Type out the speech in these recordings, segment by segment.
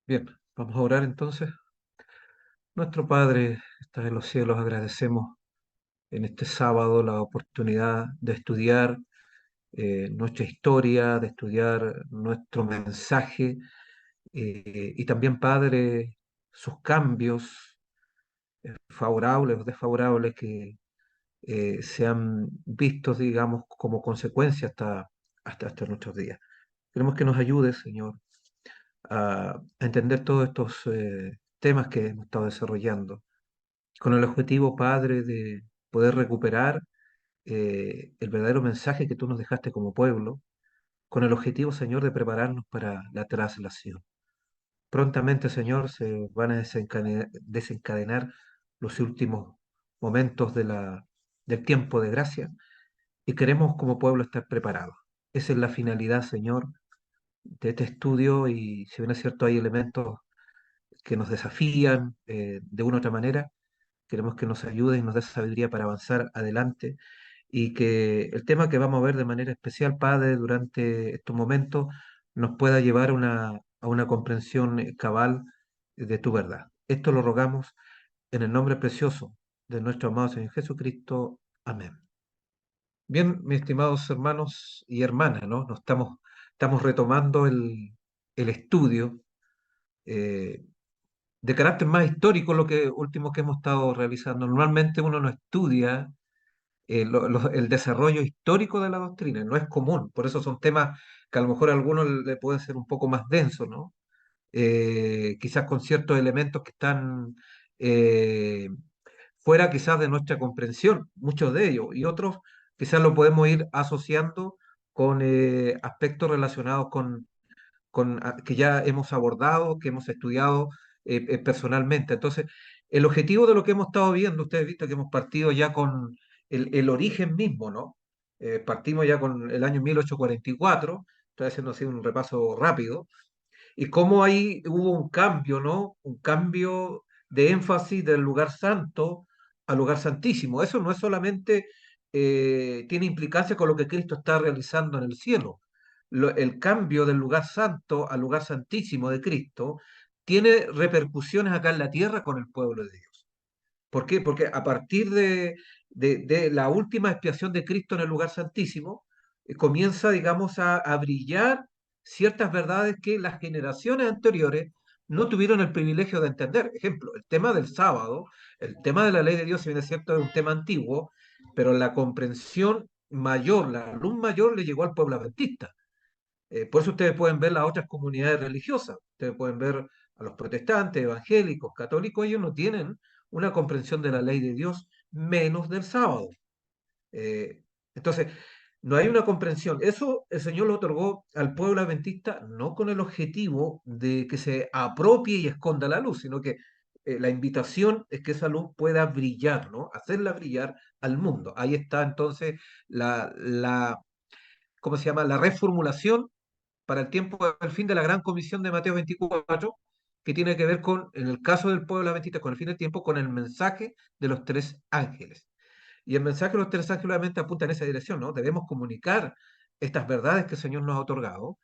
Bien, vamos a orar entonces. Nuestro Padre, que estás en los cielos, agradecemos en este sábado la oportunidad de estudiar nuestra historia, de estudiar nuestro mensaje y también, Padre, sus cambios favorables o desfavorables que se han visto, digamos, como consecuencia hasta nuestros días. Queremos que nos ayudes, Señor, a entender todos estos temas que hemos estado desarrollando con el objetivo, Padre, de poder recuperar el verdadero mensaje que tú nos dejaste como pueblo, con el objetivo, Señor, de prepararnos para la traslación. Prontamente, Señor, se van a desencadenar los últimos momentos del tiempo de gracia y queremos como pueblo estar preparados. Esa es la finalidad, Señor, de este estudio y si bien es cierto, hay elementos que nos desafían de una u otra manera. Queremos que nos ayude y nos dé sabiduría para avanzar adelante y que el tema que vamos a ver de manera especial, Padre, durante estos momentos, nos pueda llevar a una comprensión cabal de tu verdad. Esto lo rogamos en el nombre precioso de nuestro amado Señor Jesucristo. Amén. Bien, mis estimados hermanos y hermanas, ¿no? Estamos retomando el estudio eh, de carácter más histórico, lo que último que hemos estado realizando. Normalmente uno no estudia el desarrollo histórico de la doctrina, no es común, por eso son temas que a lo mejor a algunos le pueden ser un poco más densos, ¿no? Quizás con ciertos elementos que están eh, fuera quizás de nuestra comprensión, muchos de ellos, y otros quizás lo podemos ir asociando con aspectos relacionados que ya hemos abordado, que hemos estudiado personalmente. Entonces, el objetivo de lo que hemos estado viendo, ustedes visto que hemos partido ya con el origen mismo, ¿no? Partimos ya con el año 1844, estoy haciendo así un repaso rápido, y cómo ahí hubo un cambio, ¿no? Un cambio de énfasis del lugar santo al lugar santísimo. Eso no es solamente, tiene implicancia con lo que Cristo está realizando en el cielo. El cambio del lugar santo al lugar santísimo de Cristo tiene repercusiones acá en la tierra con el pueblo de Dios. ¿Por qué? Porque a partir de la última expiación de Cristo en el lugar santísimo, comienza, digamos, a brillar ciertas verdades que las generaciones anteriores no tuvieron el privilegio de entender. Ejemplo, el tema del sábado, el tema de la ley de Dios, si bien es cierto, es un tema antiguo, pero la comprensión mayor, la luz mayor le llegó al pueblo adventista. Por eso ustedes pueden ver las otras comunidades religiosas, ustedes pueden ver a los protestantes, evangélicos, católicos, ellos no tienen una comprensión de la ley de Dios menos del sábado. Eh, entonces, no hay una comprensión. Eso el Señor lo otorgó al pueblo adventista no con el objetivo de que se apropie y esconda la luz, sino que la invitación es que esa luz pueda brillar, ¿no? Hacerla brillar al mundo. Ahí está entonces la ¿cómo se llama? La reformulación para el tiempo del fin de la gran comisión de Mateo 24, que tiene que ver con, en el caso del pueblo adventista, con el fin del tiempo, con el mensaje de los tres ángeles. Y el mensaje de los tres ángeles obviamente apunta en esa dirección, ¿no? Debemos comunicar estas verdades que el Señor nos ha otorgado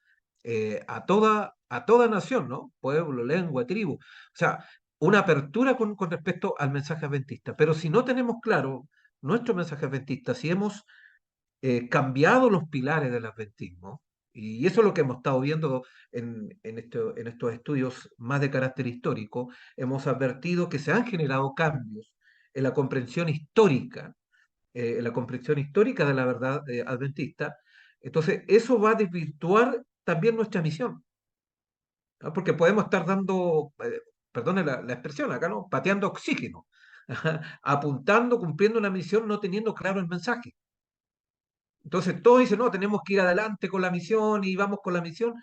a toda nación, ¿no? Pueblo, lengua, tribu. O sea, una apertura con respecto al mensaje adventista. Pero si no tenemos claro nuestro mensaje adventista, si hemos cambiado los pilares del adventismo, y eso es lo que hemos estado viendo en estos estudios más de carácter histórico, hemos advertido que se han generado cambios en la comprensión histórica de la verdad adventista. Entonces, eso va a desvirtuar también nuestra misión, ¿no? Porque podemos estar dando, perdone la expresión acá, ¿no? Pateando oxígeno, apuntando, cumpliendo una misión, no teniendo claro el mensaje. Entonces todos dicen, no, tenemos que ir adelante con la misión y vamos con la misión,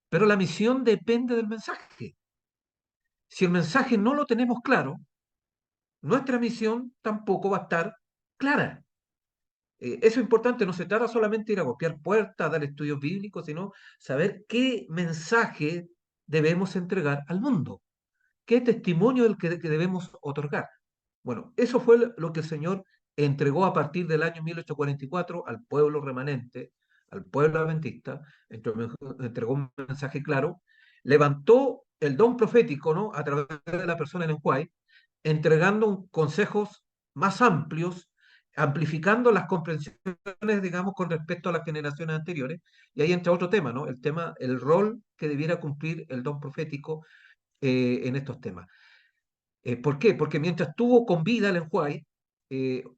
pero la misión depende del mensaje. Si el mensaje no lo tenemos claro, nuestra misión tampoco va a estar clara. Eso es importante, no se trata solamente de ir a golpear puertas, dar estudios bíblicos, sino saber qué mensaje debemos entregar al mundo, qué testimonio es el que debemos otorgar. Bueno, eso fue lo que el Señor entregó a partir del año 1844 al pueblo remanente, al pueblo adventista, entregó un mensaje claro, levantó el don profético, ¿no? A través de la persona en White, entregando consejos más amplios, amplificando las comprensiones, digamos, con respecto a las generaciones anteriores. Y ahí entra otro tema, ¿no? El tema, el rol que debiera cumplir el don profético en estos temas. ¿Por qué? Porque mientras estuvo con vida Ellen White,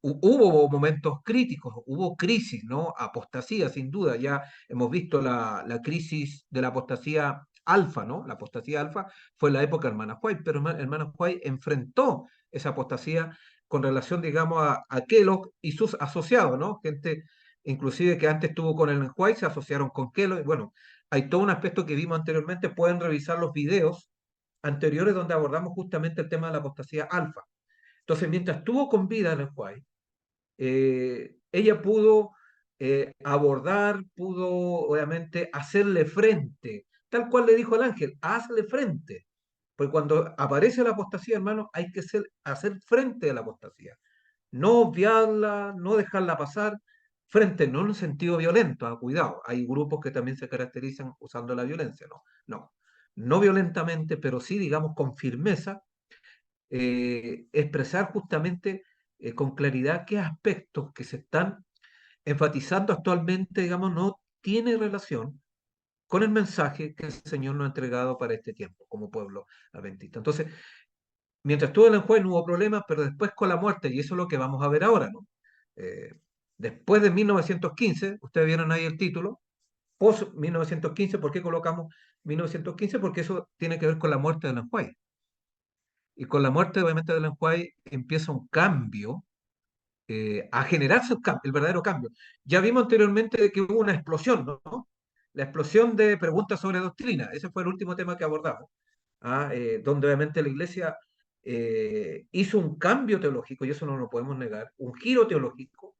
hubo momentos críticos, hubo crisis, ¿no? Apostasía, sin duda. Ya hemos visto la crisis de la apostasía alfa, ¿no? La apostasía alfa fue en la época de Hermana White, pero Hermana White enfrentó esa apostasía con relación, digamos, a Kellogg y sus asociados, ¿no? Gente, inclusive que antes estuvo con Ellen White, se asociaron con Kellogg. Bueno, hay todo un aspecto que vimos anteriormente, pueden revisar los videos anteriores donde abordamos justamente el tema de la apostasía alfa. Entonces, mientras estuvo con vida en el Huay, ella pudo abordar, pudo obviamente hacerle frente, tal cual le dijo el ángel, hazle frente. Porque cuando aparece la apostasía, hermano, hay que hacer frente a la apostasía. No obviarla, no dejarla pasar, frente, no en un sentido violento, cuidado. Hay grupos que también se caracterizan usando la violencia, no, no. No violentamente, pero sí, digamos, con firmeza, expresar justamente con claridad qué aspectos que se están enfatizando actualmente, digamos, no tiene relación con el mensaje que el Señor nos ha entregado para este tiempo como pueblo adventista. Entonces, mientras estuvo en el juez no hubo problemas, pero después con la muerte, y eso es lo que vamos a ver ahora, ¿no? Eh, Después de 1915, ustedes vieron ahí el título, post 1915, ¿por qué colocamos 1915? Porque eso tiene que ver con la muerte de Ellen White. Y con la muerte, obviamente, de Ellen White empieza un cambio, a generarse el verdadero cambio. Ya vimos anteriormente de que hubo una explosión, ¿no? La explosión de preguntas sobre doctrina. Ese fue el último tema que abordamos, donde obviamente la Iglesia hizo un cambio teológico, y eso no lo podemos negar, un giro teológico,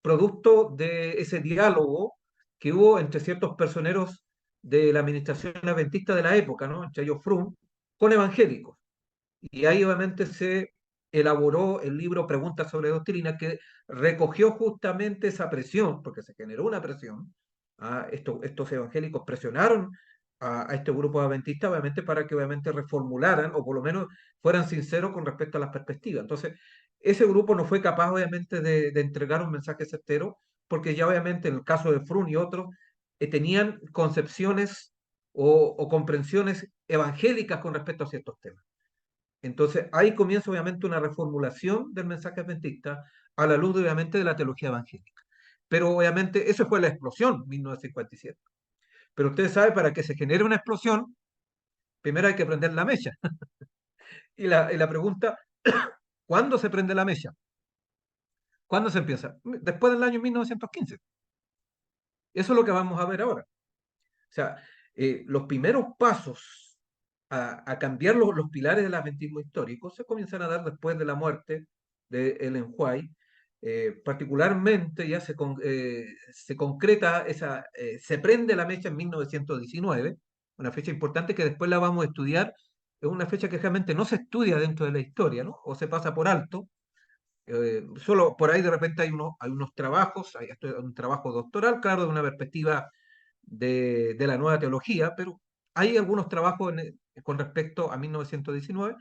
producto de ese diálogo que hubo entre ciertos personeros de la administración adventista de la época, ¿no? Entre ellos Frum, con evangélicos. Y ahí obviamente se elaboró el libro Preguntas sobre Doctrina, que recogió justamente esa presión, porque se generó una presión. Estos evangélicos presionaron a este grupo adventista, obviamente, para que obviamente reformularan o por lo menos fueran sinceros con respecto a las perspectivas. Entonces, ese grupo no fue capaz, obviamente, de entregar un mensaje certero, porque ya obviamente en el caso de Frun y otros, tenían concepciones o comprensiones evangélicas con respecto a ciertos temas. Entonces, ahí comienza obviamente una reformulación del mensaje adventista a la luz, obviamente, de la teología evangélica. Pero obviamente, eso fue la explosión, 1957. Pero ustedes saben, para que se genere una explosión, primero hay que prender la mecha. Y la pregunta, ¿cuándo se prende la mecha? ¿Cuándo se empieza? Después del año 1915. Eso es lo que vamos a ver ahora. O sea, los primeros pasos a cambiar los pilares del adventismo histórico se comienzan a dar después de la muerte de Ellen White. Particularmente ya se concreta se prende la mecha en 1919, una fecha importante que después la vamos a estudiar. Es una fecha que realmente no se estudia dentro de la historia, ¿no? O se pasa por alto. Solo por ahí de repente hay unos trabajos, hay un trabajo doctoral, claro, de una perspectiva de la nueva teología, pero hay algunos trabajos con respecto a 1919,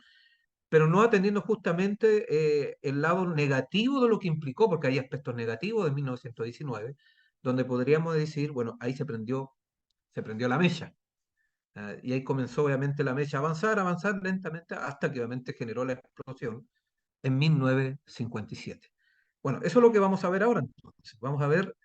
pero no atendiendo justamente el lado negativo de lo que implicó, porque hay aspectos negativos de 1919, donde podríamos decir, bueno, ahí se prendió la mecha. Y ahí comenzó obviamente la mecha a avanzar lentamente, hasta que obviamente generó la explosión en 1957. Bueno, eso es lo que vamos a ver ahora. Entonces. Vamos a ver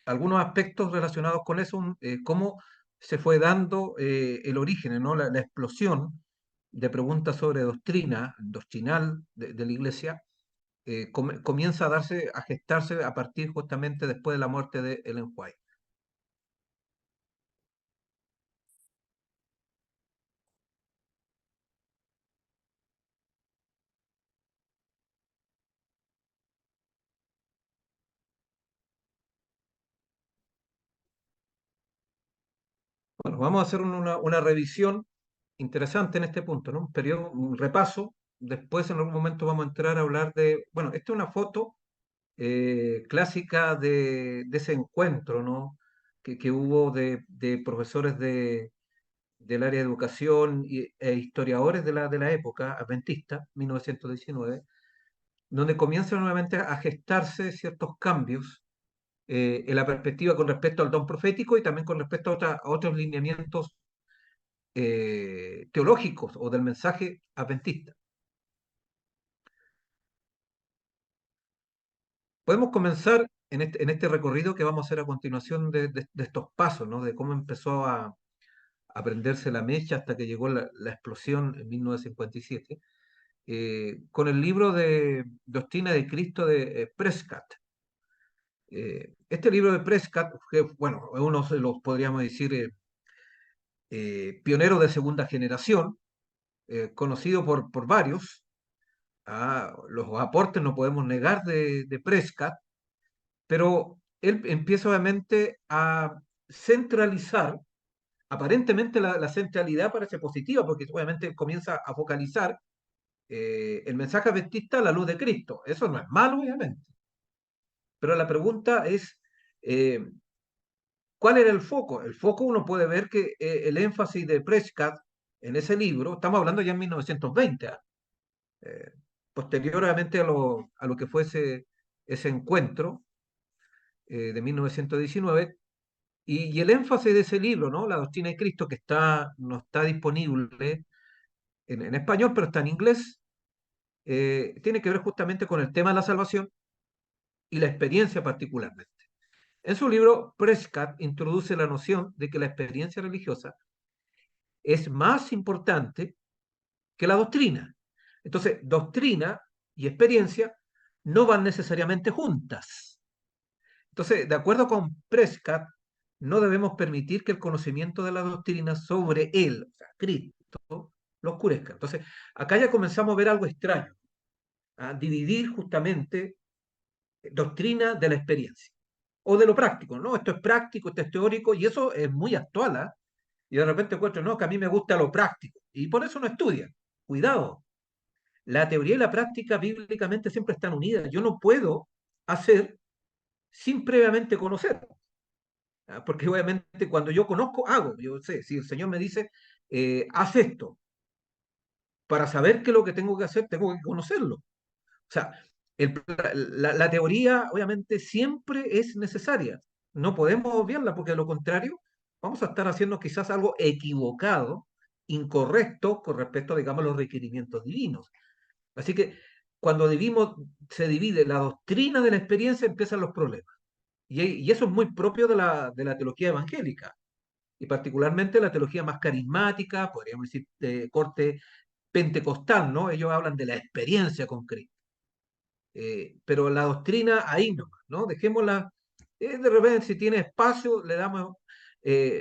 algunos aspectos relacionados con eso, cómo se fue dando el origen, ¿no? La explosión de preguntas sobre doctrina, doctrinal de la Iglesia, comienza a darse, a gestarse a partir justamente después de la muerte de Ellen White. Bueno, vamos a hacer una revisión interesante en este punto, ¿no? Un repaso. Después en algún momento vamos a entrar a hablar de, bueno, esta es una foto clásica de ese encuentro, ¿no? Que hubo de profesores del área de educación e historiadores de la época adventista, 1919, donde comienzan nuevamente a gestarse ciertos cambios en la perspectiva con respecto al don profético y también con respecto a otros lineamientos teológicos o del mensaje adventista. Podemos comenzar en este recorrido que vamos a hacer a continuación de estos pasos, ¿no? De cómo empezó a prenderse la mecha hasta que llegó la explosión en 1957, con el libro de Doctrina de Cristo de Prescott. Este libro de Prescott, que bueno, es uno de los, podríamos decir, pioneros de segunda generación, conocido por varios. Los aportes no podemos negar de Prescott, pero él empieza obviamente a centralizar, aparentemente la centralidad parece positiva, porque obviamente él comienza a focalizar el mensaje adventista a la luz de Cristo. Eso no es malo, obviamente, pero la pregunta es, eh, ¿cuál era el foco? El foco uno puede ver que el énfasis de Prescott en ese libro, estamos hablando ya en 1920, eh, posteriormente a lo que fue ese encuentro de 1919, y el énfasis de ese libro, ¿no? La doctrina de Cristo, que no está disponible en español, pero está en inglés, tiene que ver justamente con el tema de la salvación y la experiencia particularmente. En su libro, Prescott introduce la noción de que la experiencia religiosa es más importante que la doctrina. Entonces, doctrina y experiencia no van necesariamente juntas. Entonces, de acuerdo con Prescott, no debemos permitir que el conocimiento de la doctrina sobre él, o sea, Cristo, lo oscurezca. Entonces, acá ya comenzamos a ver algo extraño, a dividir justamente doctrina de la experiencia o de lo práctico, ¿no? Esto es práctico, esto es teórico, y eso es muy actual, ¿eh? Y de repente encuentro, no, que a mí me gusta lo práctico, y por eso no estudian. Cuidado, la teoría y la práctica bíblicamente siempre están unidas. Yo no puedo hacer sin previamente conocer. Porque obviamente cuando yo conozco, hago. Yo sé, si el Señor me dice, haz esto, para saber qué es lo que tengo que hacer, tengo que conocerlo. O sea, la teoría obviamente siempre es necesaria. No podemos obviarla porque de lo contrario vamos a estar haciendo quizás algo equivocado, incorrecto con respecto, digamos, a los requerimientos divinos. Así que cuando se divide la doctrina de la experiencia, empiezan los problemas. Y eso es muy propio de la teología evangélica, y particularmente la teología más carismática, podríamos decir de corte pentecostal, ¿no? Ellos hablan de la experiencia con Cristo. Pero la doctrina ahí no, ¿no? Dejémosla, de repente si tiene espacio le damos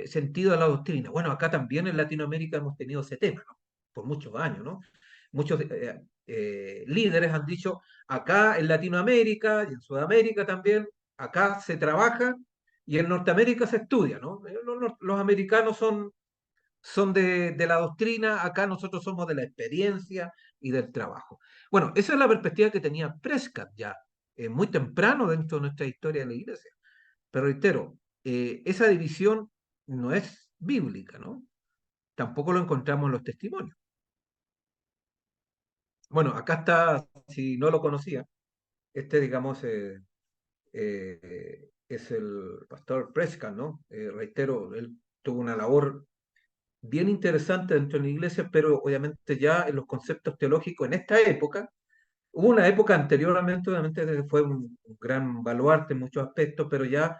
sentido a la doctrina. Bueno, acá también en Latinoamérica hemos tenido ese tema, ¿no? Por muchos años, ¿no? Muchos líderes han dicho, acá en Latinoamérica y en Sudamérica también, acá se trabaja y en Norteamérica se estudia, ¿no? Los americanos son de la doctrina, acá nosotros somos de la experiencia y del trabajo. Bueno, esa es la perspectiva que tenía Prescott ya, muy temprano dentro de nuestra historia de la iglesia. Pero reitero, esa división no es bíblica, ¿no? Tampoco lo encontramos en los testimonios. Bueno, acá está, si no lo conocía, este, digamos, es el pastor Prescott, ¿no? Reitero, él tuvo una labor bien interesante dentro de la iglesia, pero obviamente ya en los conceptos teológicos en esta época, hubo una época anteriormente, obviamente fue un gran baluarte en muchos aspectos, pero ya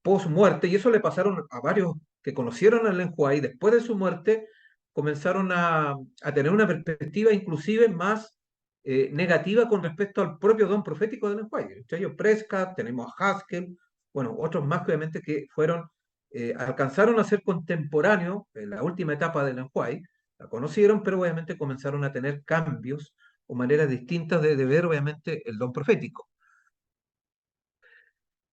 post muerte, y eso le pasaron a varios que conocieron a Ellen White, después de su muerte, comenzaron a tener una perspectiva inclusive más negativa con respecto al propio don profético de Ellen White. Entre ellos Prescott, tenemos a Haskell, bueno, otros más que obviamente que fueron, alcanzaron a ser contemporáneos en la última etapa de Ellen White, la conocieron, pero obviamente comenzaron a tener cambios o maneras distintas de ver obviamente el don profético.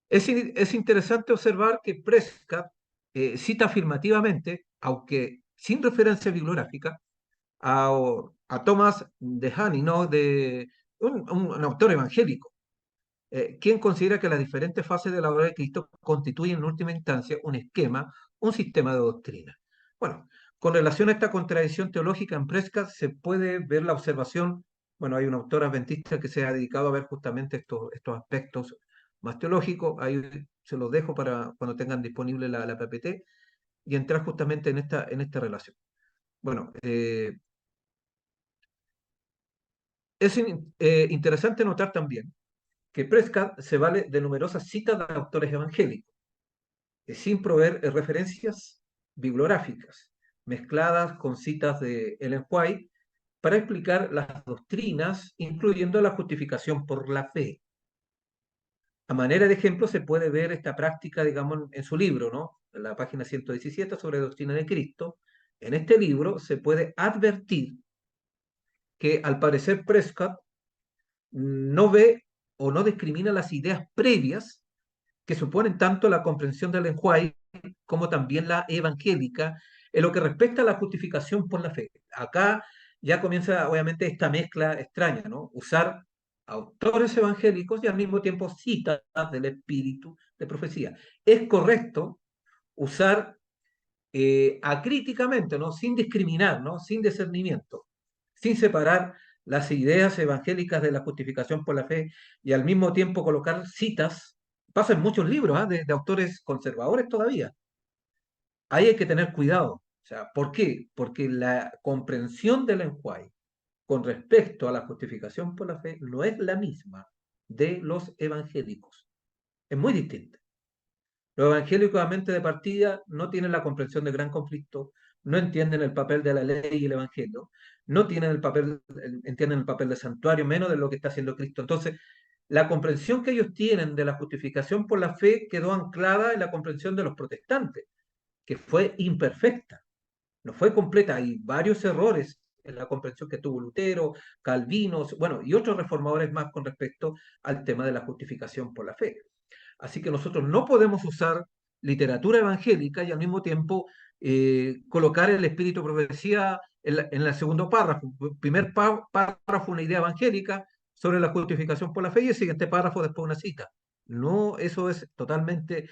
Es interesante observar que Prescott cita afirmativamente, aunque sin referencia bibliográfica, a Thomas de Honey, ¿no? Un autor evangélico, quien considera que las diferentes fases de la obra de Cristo constituyen en última instancia un esquema, un sistema de doctrina. Bueno, con relación a esta contradicción teológica en Prescott se puede ver la observación, bueno, hay un autor adventista que se ha dedicado a ver justamente estos aspectos más teológicos, ahí se los dejo para cuando tengan disponible la PPT, y entrar justamente en esta relación. Bueno, es interesante notar también que Prescott se vale de numerosas citas de autores evangélicos, sin proveer referencias bibliográficas, mezcladas con citas de Ellen White, para explicar las doctrinas, incluyendo la justificación por la fe. A manera de ejemplo, se puede ver esta práctica, digamos, en su libro, ¿no? En la página 117 sobre doctrina de Cristo. En este libro se puede advertir que al parecer Prescott no ve o no discrimina las ideas previas que suponen tanto la comprensión del lenguaje como también la evangélica en lo que respecta a la justificación por la fe. Acá ya comienza obviamente esta mezcla extraña, ¿no? Usar autores evangélicos y al mismo tiempo citas del espíritu de profecía. Es correcto usar acríticamente, ¿no? Sin discriminar, ¿no? Sin discernimiento, sin separar las ideas evangélicas de la justificación por la fe y al mismo tiempo colocar citas. Pasa en muchos libros de autores conservadores todavía. Ahí hay que tener cuidado. O sea, ¿por qué? Porque la comprensión del lenguaje con respecto a la justificación por la fe no es la misma de los evangélicos. Es muy distinta. Los evangélicos a mente de partida no tienen la comprensión del gran conflicto, no entienden el papel de la ley y el evangelio, no tienen el papel, entienden el papel de santuario, menos de lo que está haciendo Cristo. Entonces, la comprensión que ellos tienen de la justificación por la fe quedó anclada en la comprensión de los protestantes, que fue imperfecta, no fue completa. Hay varios errores en la comprensión que tuvo Lutero, Calvino, bueno, y otros reformadores más con respecto al tema de la justificación por la fe. Así que nosotros no podemos usar literatura evangélica y al mismo tiempo colocar el espíritu de profecía en el segundo párrafo. Primer párrafo, una idea evangélica sobre la justificación por la fe y el siguiente párrafo después una cita. No, eso es totalmente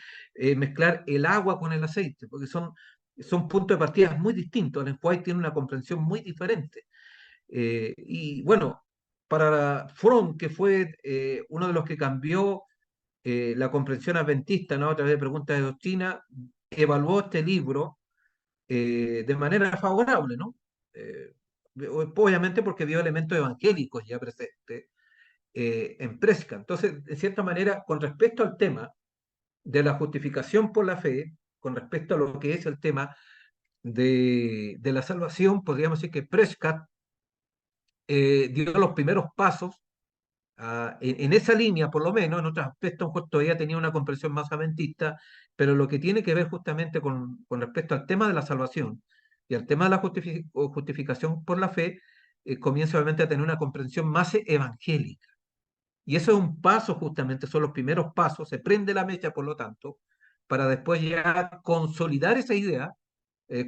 mezclar el agua con el aceite, porque son puntos de partida muy distintos. El White tiene una comprensión muy diferente. Y bueno, para Fromm, que fue uno de los que cambió la comprensión adventista, ¿no? A través de preguntas de doctrina, evaluó este libro de manera favorable, ¿no? Eh, obviamente porque vio elementos evangélicos ya presentes en Presca. Entonces, de cierta manera, con respecto al tema de la justificación por la fe, con respecto a lo que es el tema de la salvación, podríamos decir que Prescott dio los primeros pasos en esa línea, por lo menos, en otros aspectos, pues, todavía tenía una comprensión más adventista, pero lo que tiene que ver justamente con respecto al tema de la salvación y al tema de la justificación por la fe, comienza obviamente a tener una comprensión más evangélica. Y eso es un paso justamente, son los primeros pasos, se prende la mecha, por lo tanto, para después ya consolidar esa idea,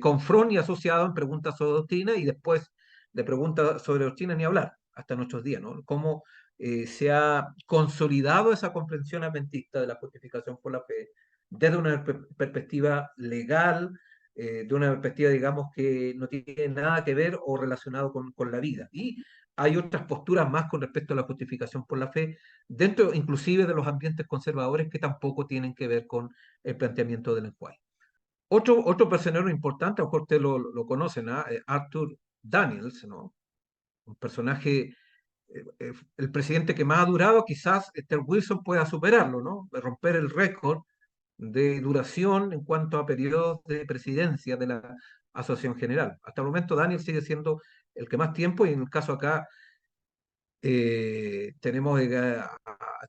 con Fromm y asociado en preguntas sobre doctrina y después de preguntas sobre doctrina ni hablar, hasta nuestros días, ¿no? Cómo se ha consolidado esa comprensión adventista de la justificación por la fe desde una perspectiva legal, de una perspectiva, digamos, que no tiene nada que ver o relacionado con la vida. Y hay otras posturas más con respecto a la justificación por la fe, dentro inclusive de los ambientes conservadores que tampoco tienen que ver con el planteamiento del lenguaje. Otro personaje importante, a lo mejor ustedes lo conocen, ¿ah? Arthur Daniels, ¿no? Un personaje, el presidente que más ha durado, quizás Ted Wilson pueda superarlo, ¿no? Romper el récord de duración en cuanto a periodos de presidencia de la Asociación General. Hasta el momento Daniels sigue siendo el que más tiempo y en el caso acá tenemos a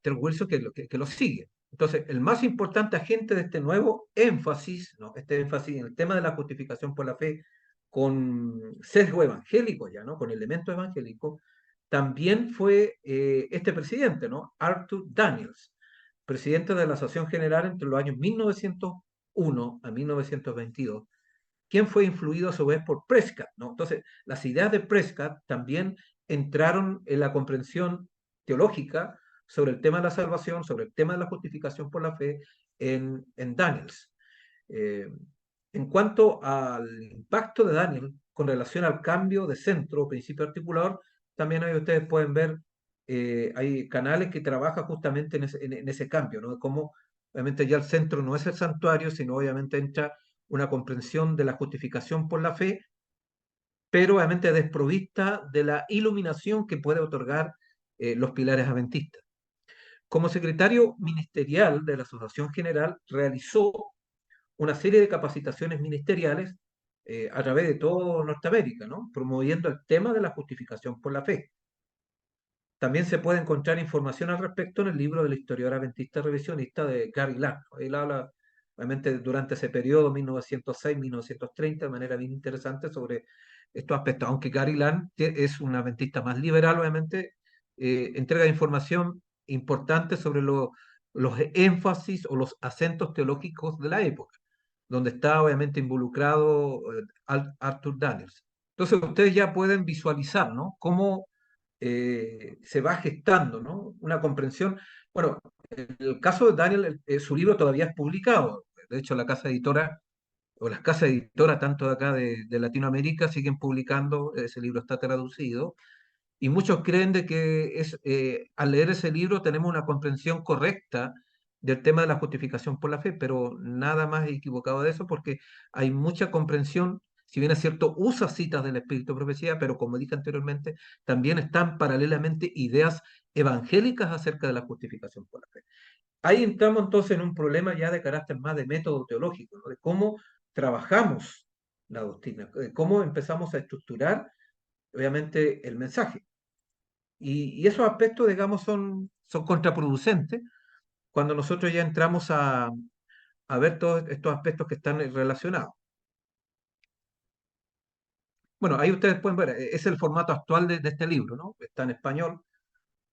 Ted Wilson que lo sigue. Entonces, el más importante agente de este nuevo énfasis, ¿no? Este énfasis en el tema de la justificación por la fe con sesgo evangélico ya, ¿no? Con elementos evangélicos, también fue este presidente, ¿no? Arthur Daniels, presidente de la Asociación General entre los años 1901 a 1922, quien fue influido a su vez por Prescott, ¿no? Entonces, las ideas de Prescott también entraron en la comprensión teológica sobre el tema de la salvación, sobre el tema de la justificación por la fe en Daniels. Eh, En cuanto al impacto de Daniel con relación al cambio de centro o principio articulador, también ahí ustedes pueden ver, hay canales que trabajan justamente en ese cambio, ¿no? De cómo obviamente ya el centro no es el santuario, sino obviamente entra una comprensión de la justificación por la fe, pero obviamente desprovista de la iluminación que puede otorgar los pilares adventistas. Como secretario ministerial de la Asociación General, realizó una serie de capacitaciones ministeriales a través de toda Norteamérica, ¿no? Promoviendo el tema de la justificación por la fe. También se puede encontrar información al respecto en el libro del historiador adventista revisionista de Gary Lang. Él habla, obviamente, durante ese periodo, 1906-1930, de manera bien interesante sobre estos aspectos. Aunque Gary Lang es un adventista más liberal, obviamente, entrega información importante sobre los énfasis o los acentos teológicos de la época, donde está obviamente involucrado Arthur Daniels. Entonces ustedes ya pueden visualizar, ¿no? Cómo se va gestando, ¿no? Una comprensión. Bueno, en el caso de Daniel, su libro todavía es publicado. De hecho, la casa editora o las casas editoras, tanto de acá de Latinoamérica, siguen publicando, ese libro está traducido, y muchos creen de que al leer ese libro tenemos una comprensión correcta del tema de la justificación por la fe, pero nada más equivocado de eso porque hay mucha comprensión, si bien es cierto, usa citas del Espíritu de Profecía, pero como dije anteriormente, también están paralelamente ideas evangélicas acerca de la justificación por la fe. Ahí entramos entonces en un problema ya de carácter más de método teológico, ¿no? De cómo trabajamos la doctrina, de cómo empezamos a estructurar, obviamente, el mensaje. Y esos aspectos, digamos, son contraproducentes cuando nosotros ya entramos a ver todos estos aspectos que están relacionados. Bueno, ahí ustedes pueden ver, es el formato actual de este libro, ¿no? Está en español,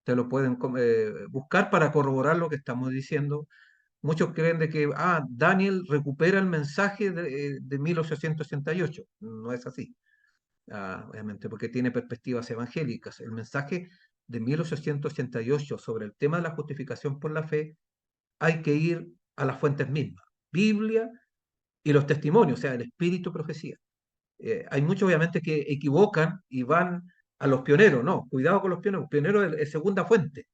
te lo pueden buscar para corroborar lo que estamos diciendo. Muchos creen de que, Daniel recupera el mensaje de 1888. No es así, obviamente, porque tiene perspectivas evangélicas. El mensaje de 1888 sobre el tema de la justificación por la fe hay que ir a las fuentes mismas, Biblia y los testimonios, o sea, el espíritu profecía. Hay muchos obviamente que equivocan y van a los pioneros, no, cuidado con los pioneros, pioneros es segunda fuente.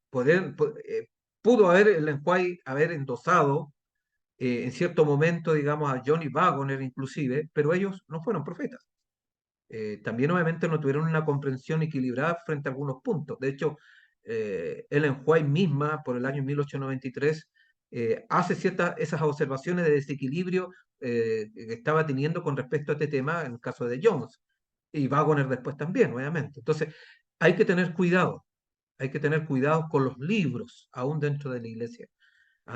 Poder, pudo haber el Enjuay haber endosado en cierto momento, digamos, a Johnny Wagoner inclusive, pero ellos no fueron profetas. También obviamente no tuvieron una comprensión equilibrada frente a algunos puntos. De hecho, Ellen White misma, por el año 1893, hace esas observaciones de desequilibrio que estaba teniendo con respecto a este tema en el caso de Jones, y Wagoner después también, obviamente. Entonces, hay que tener cuidado, hay que tener cuidado con los libros, aún dentro de la iglesia,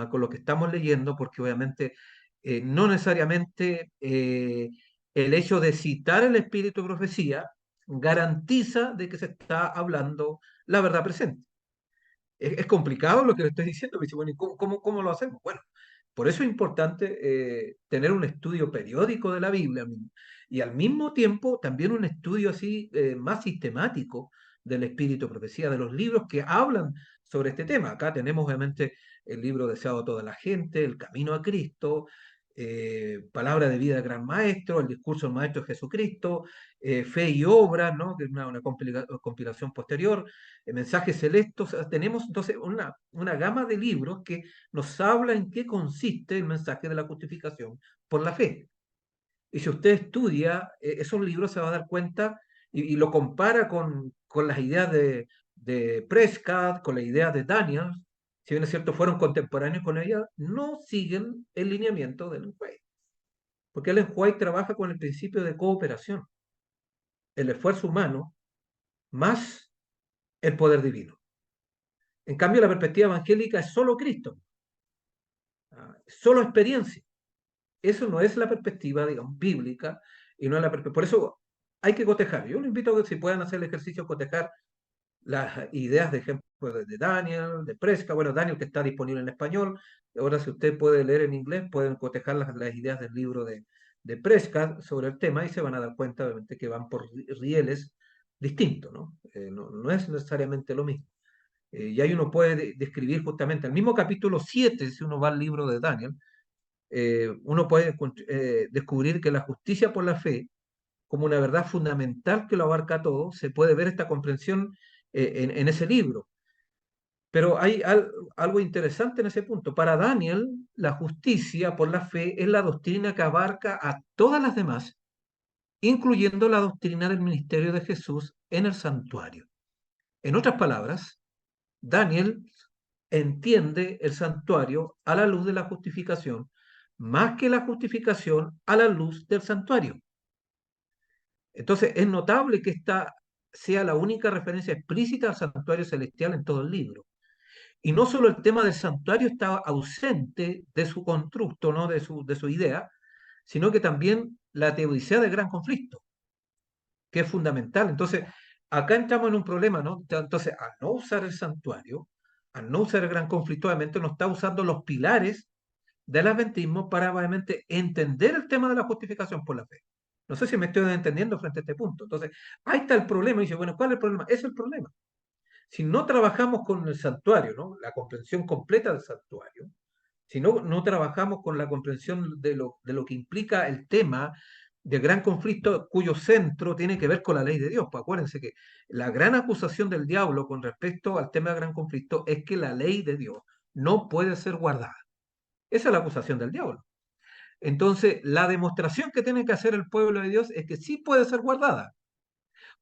con lo que estamos leyendo, porque obviamente no necesariamente el hecho de citar el espíritu de profecía garantiza de que se está hablando la verdad presente. Es complicado lo que le estoy diciendo, me dice, bueno, ¿y cómo lo hacemos? Bueno, por eso es importante tener un estudio periódico de la Biblia y al mismo tiempo también un estudio así más sistemático del espíritu de profecía, de los libros que hablan sobre este tema. Acá tenemos obviamente el libro Deseado a toda la gente, El Camino a Cristo, Palabra de Vida del Gran Maestro, El Discurso del Maestro Jesucristo, Fe y Obra, ¿no? Que es una compilación posterior, Mensajes Celestos. O sea, tenemos entonces una gama de libros que nos habla en qué consiste el mensaje de la justificación por la fe. Y si usted estudia esos libros, se va a dar cuenta y lo compara con las ideas de Prescott, con las ideas de Daniel, si bien es cierto, fueron contemporáneos con ella, no siguen el lineamiento del White. Porque Ellen White trabaja con el principio de cooperación, el esfuerzo humano más el poder divino. En cambio, la perspectiva evangélica es solo Cristo, solo experiencia. Eso no es la perspectiva, digamos, bíblica, y no es la perspectiva. Por eso hay que cotejar. Yo les invito a que si puedan hacer el ejercicio de cotejar las ideas, de ejemplo, de Daniel, de Presca, bueno, Daniel que está disponible en español, ahora si usted puede leer en inglés, pueden cotejar las ideas del libro de Presca sobre el tema y se van a dar cuenta, obviamente, que van por rieles distintos, ¿no? No es necesariamente lo mismo. Y ahí uno puede describir justamente el mismo capítulo 7 si uno va al libro de Daniel, uno puede descubrir que la justicia por la fe, como una verdad fundamental que lo abarca todo, se puede ver esta comprensión en ese libro. Pero hay algo interesante en ese punto. Para Daniel, la justicia por la fe es la doctrina que abarca a todas las demás, incluyendo la doctrina del ministerio de Jesús en el santuario. En otras palabras, Daniel entiende el santuario a la luz de la justificación, más que la justificación a la luz del santuario. Entonces, es notable que esta sea la única referencia explícita al santuario celestial en todo el libro. Y no solo el tema del santuario está ausente de su constructo, ¿no? de su idea, sino que también la teodicea del gran conflicto, que es fundamental. Entonces, acá entramos en un problema, ¿no? Entonces, al no usar el santuario, al no usar el gran conflicto, obviamente no está usando los pilares del adventismo para obviamente entender el tema de la justificación por la fe. No sé si me estoy entendiendo frente a este punto. Entonces, ahí está el problema. Y dice, bueno, ¿cuál es el problema? Es el problema. Si no trabajamos con el santuario, ¿no? La comprensión completa del santuario, si no trabajamos con la comprensión de lo que implica el tema del gran conflicto cuyo centro tiene que ver con la ley de Dios. Pues acuérdense que la gran acusación del diablo con respecto al tema del gran conflicto es que la ley de Dios no puede ser guardada. Esa es la acusación del diablo. Entonces, la demostración que tiene que hacer el pueblo de Dios es que sí puede ser guardada.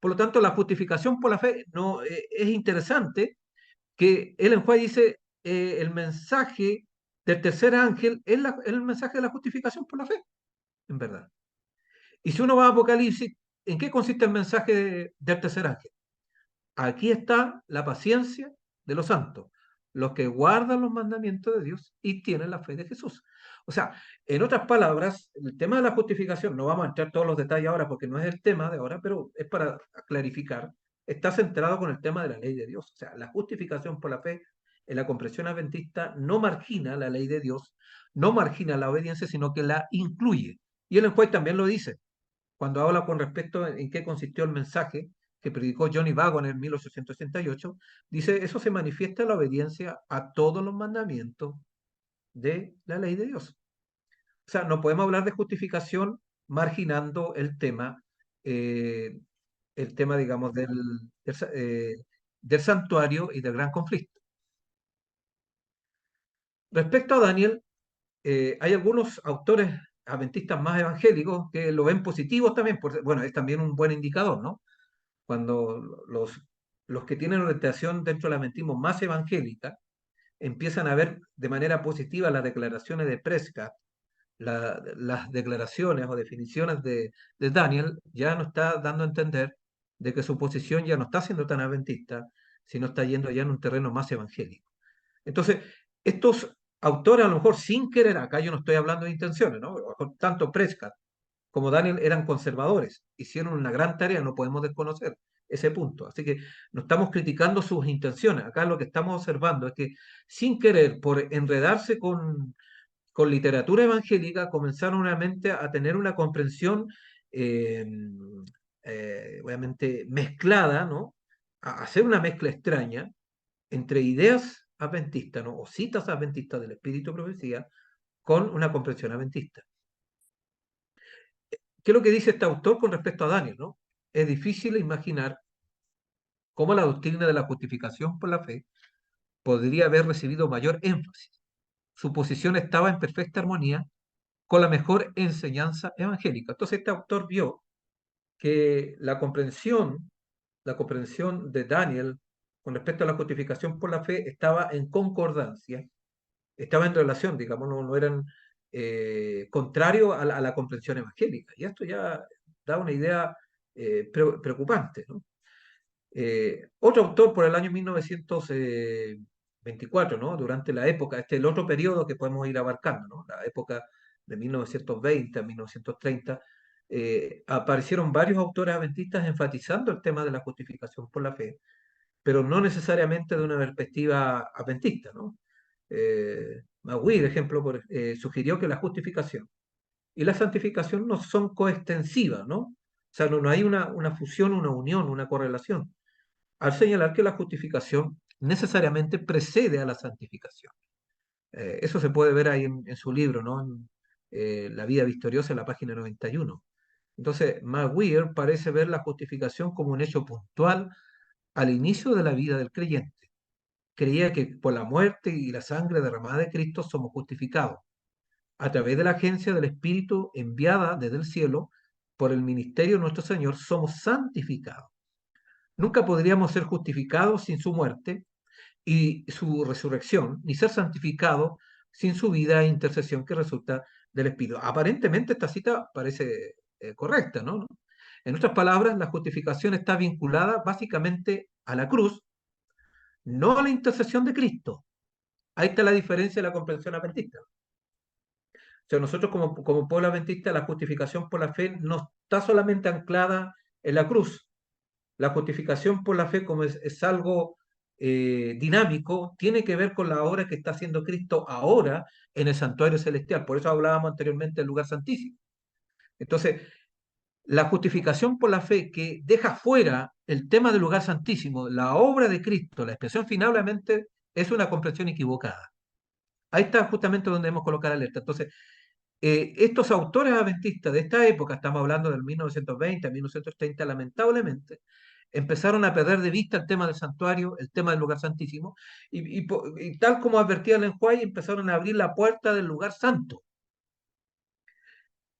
Por lo tanto, la justificación por la fe no es interesante que Ellen White dice el mensaje del tercer ángel es el mensaje de la justificación por la fe, en verdad. Y si uno va a Apocalipsis, ¿en qué consiste el mensaje del tercer ángel? Aquí está la paciencia de los santos, los que guardan los mandamientos de Dios y tienen la fe de Jesús. O sea, en otras palabras, el tema de la justificación, no vamos a entrar todos los detalles ahora porque no es el tema de ahora, pero es para clarificar, está centrado con el tema de la ley de Dios. O sea, la justificación por la fe en la comprensión adventista no margina la ley de Dios, no margina la obediencia, sino que la incluye. Y el juez también lo dice cuando habla con respecto en qué consistió el mensaje que predicó Johnny Vagon en 1868, dice, eso se manifiesta en la obediencia a todos los mandamientos de la ley de Dios. O sea, no podemos hablar de justificación marginando eh, el tema digamos, del santuario y del gran conflicto. Respecto a Daniel, hay algunos autores adventistas más evangélicos que lo ven positivos también, bueno, es también un buen indicador, ¿no? Cuando los que tienen orientación dentro del adventismo más evangélica empiezan a ver de manera positiva las declaraciones de Prescott, las declaraciones o definiciones de Daniel, ya no está dando a entender de que su posición ya no está siendo tan adventista, sino está yendo ya en un terreno más evangélico. Entonces, estos autores, a lo mejor sin querer, acá yo no estoy hablando de intenciones, ¿no? A lo mejor tanto Prescott como Daniel eran conservadores, hicieron una gran tarea, no podemos desconocer ese punto. Así que no estamos criticando sus intenciones. Acá lo que estamos observando es que sin querer, por enredarse con literatura evangélica, comenzaron nuevamente a tener una comprensión eh, obviamente mezclada, ¿no? A hacer una mezcla extraña entre ideas adventistas, ¿no? O citas adventistas del Espíritu de Profecía con una comprensión adventista. ¿Qué es lo que dice este autor con respecto a Daniel, no? Es difícil imaginar cómo la doctrina de la justificación por la fe podría haber recibido mayor énfasis. Su posición estaba en perfecta armonía con la mejor enseñanza evangélica. Entonces este autor vio que la comprensión de Daniel con respecto a la justificación por la fe estaba en concordancia, estaba en relación, digamos, no eran contrario a la comprensión evangélica. Y esto ya da una idea preocupante, ¿no? Otro autor por el año 1924, ¿no? Durante la época, este es el otro periodo que podemos ir abarcando, ¿no? La época de 1920 a 1930, aparecieron varios autores adventistas enfatizando el tema de la justificación por la fe, pero no necesariamente de una perspectiva adventista, ¿no? Magui, por ejemplo, sugirió que la justificación y la santificación no son coextensivas, ¿no? O sea, no hay una fusión, una unión, una correlación, al señalar que la justificación necesariamente precede a la santificación. Eso se puede ver ahí en su libro, ¿no? La vida victoriosa en la página 91. Entonces, McWeir parece ver la justificación como un hecho puntual al inicio de la vida del creyente. Creía que por la muerte y la sangre derramada de Cristo somos justificados a través de la agencia del Espíritu enviada desde el cielo por el ministerio de nuestro Señor, somos santificados. Nunca podríamos ser justificados sin su muerte y su resurrección, ni ser santificados sin su vida e intercesión que resulta del Espíritu. Aparentemente esta cita parece correcta, ¿no? En otras palabras, la justificación está vinculada básicamente a la cruz, no a la intercesión de Cristo. Ahí está la diferencia de la comprensión adventista. O sea, nosotros como pueblo adventista, la justificación por la fe no está solamente anclada en la cruz. La justificación por la fe, como es algo dinámico, tiene que ver con la obra que está haciendo Cristo ahora en el santuario celestial. Por eso hablábamos anteriormente del lugar santísimo. Entonces, la justificación por la fe que deja fuera el tema del lugar santísimo, la obra de Cristo, la expresión final, obviamente, es una comprensión equivocada. Ahí está justamente donde debemos colocar alerta. Entonces, estos autores adventistas de esta época, estamos hablando del 1920 a 1930, lamentablemente, empezaron a perder de vista el tema del santuario, el tema del lugar santísimo, y tal como advertía el enjuague, empezaron a abrir la puerta del lugar santo.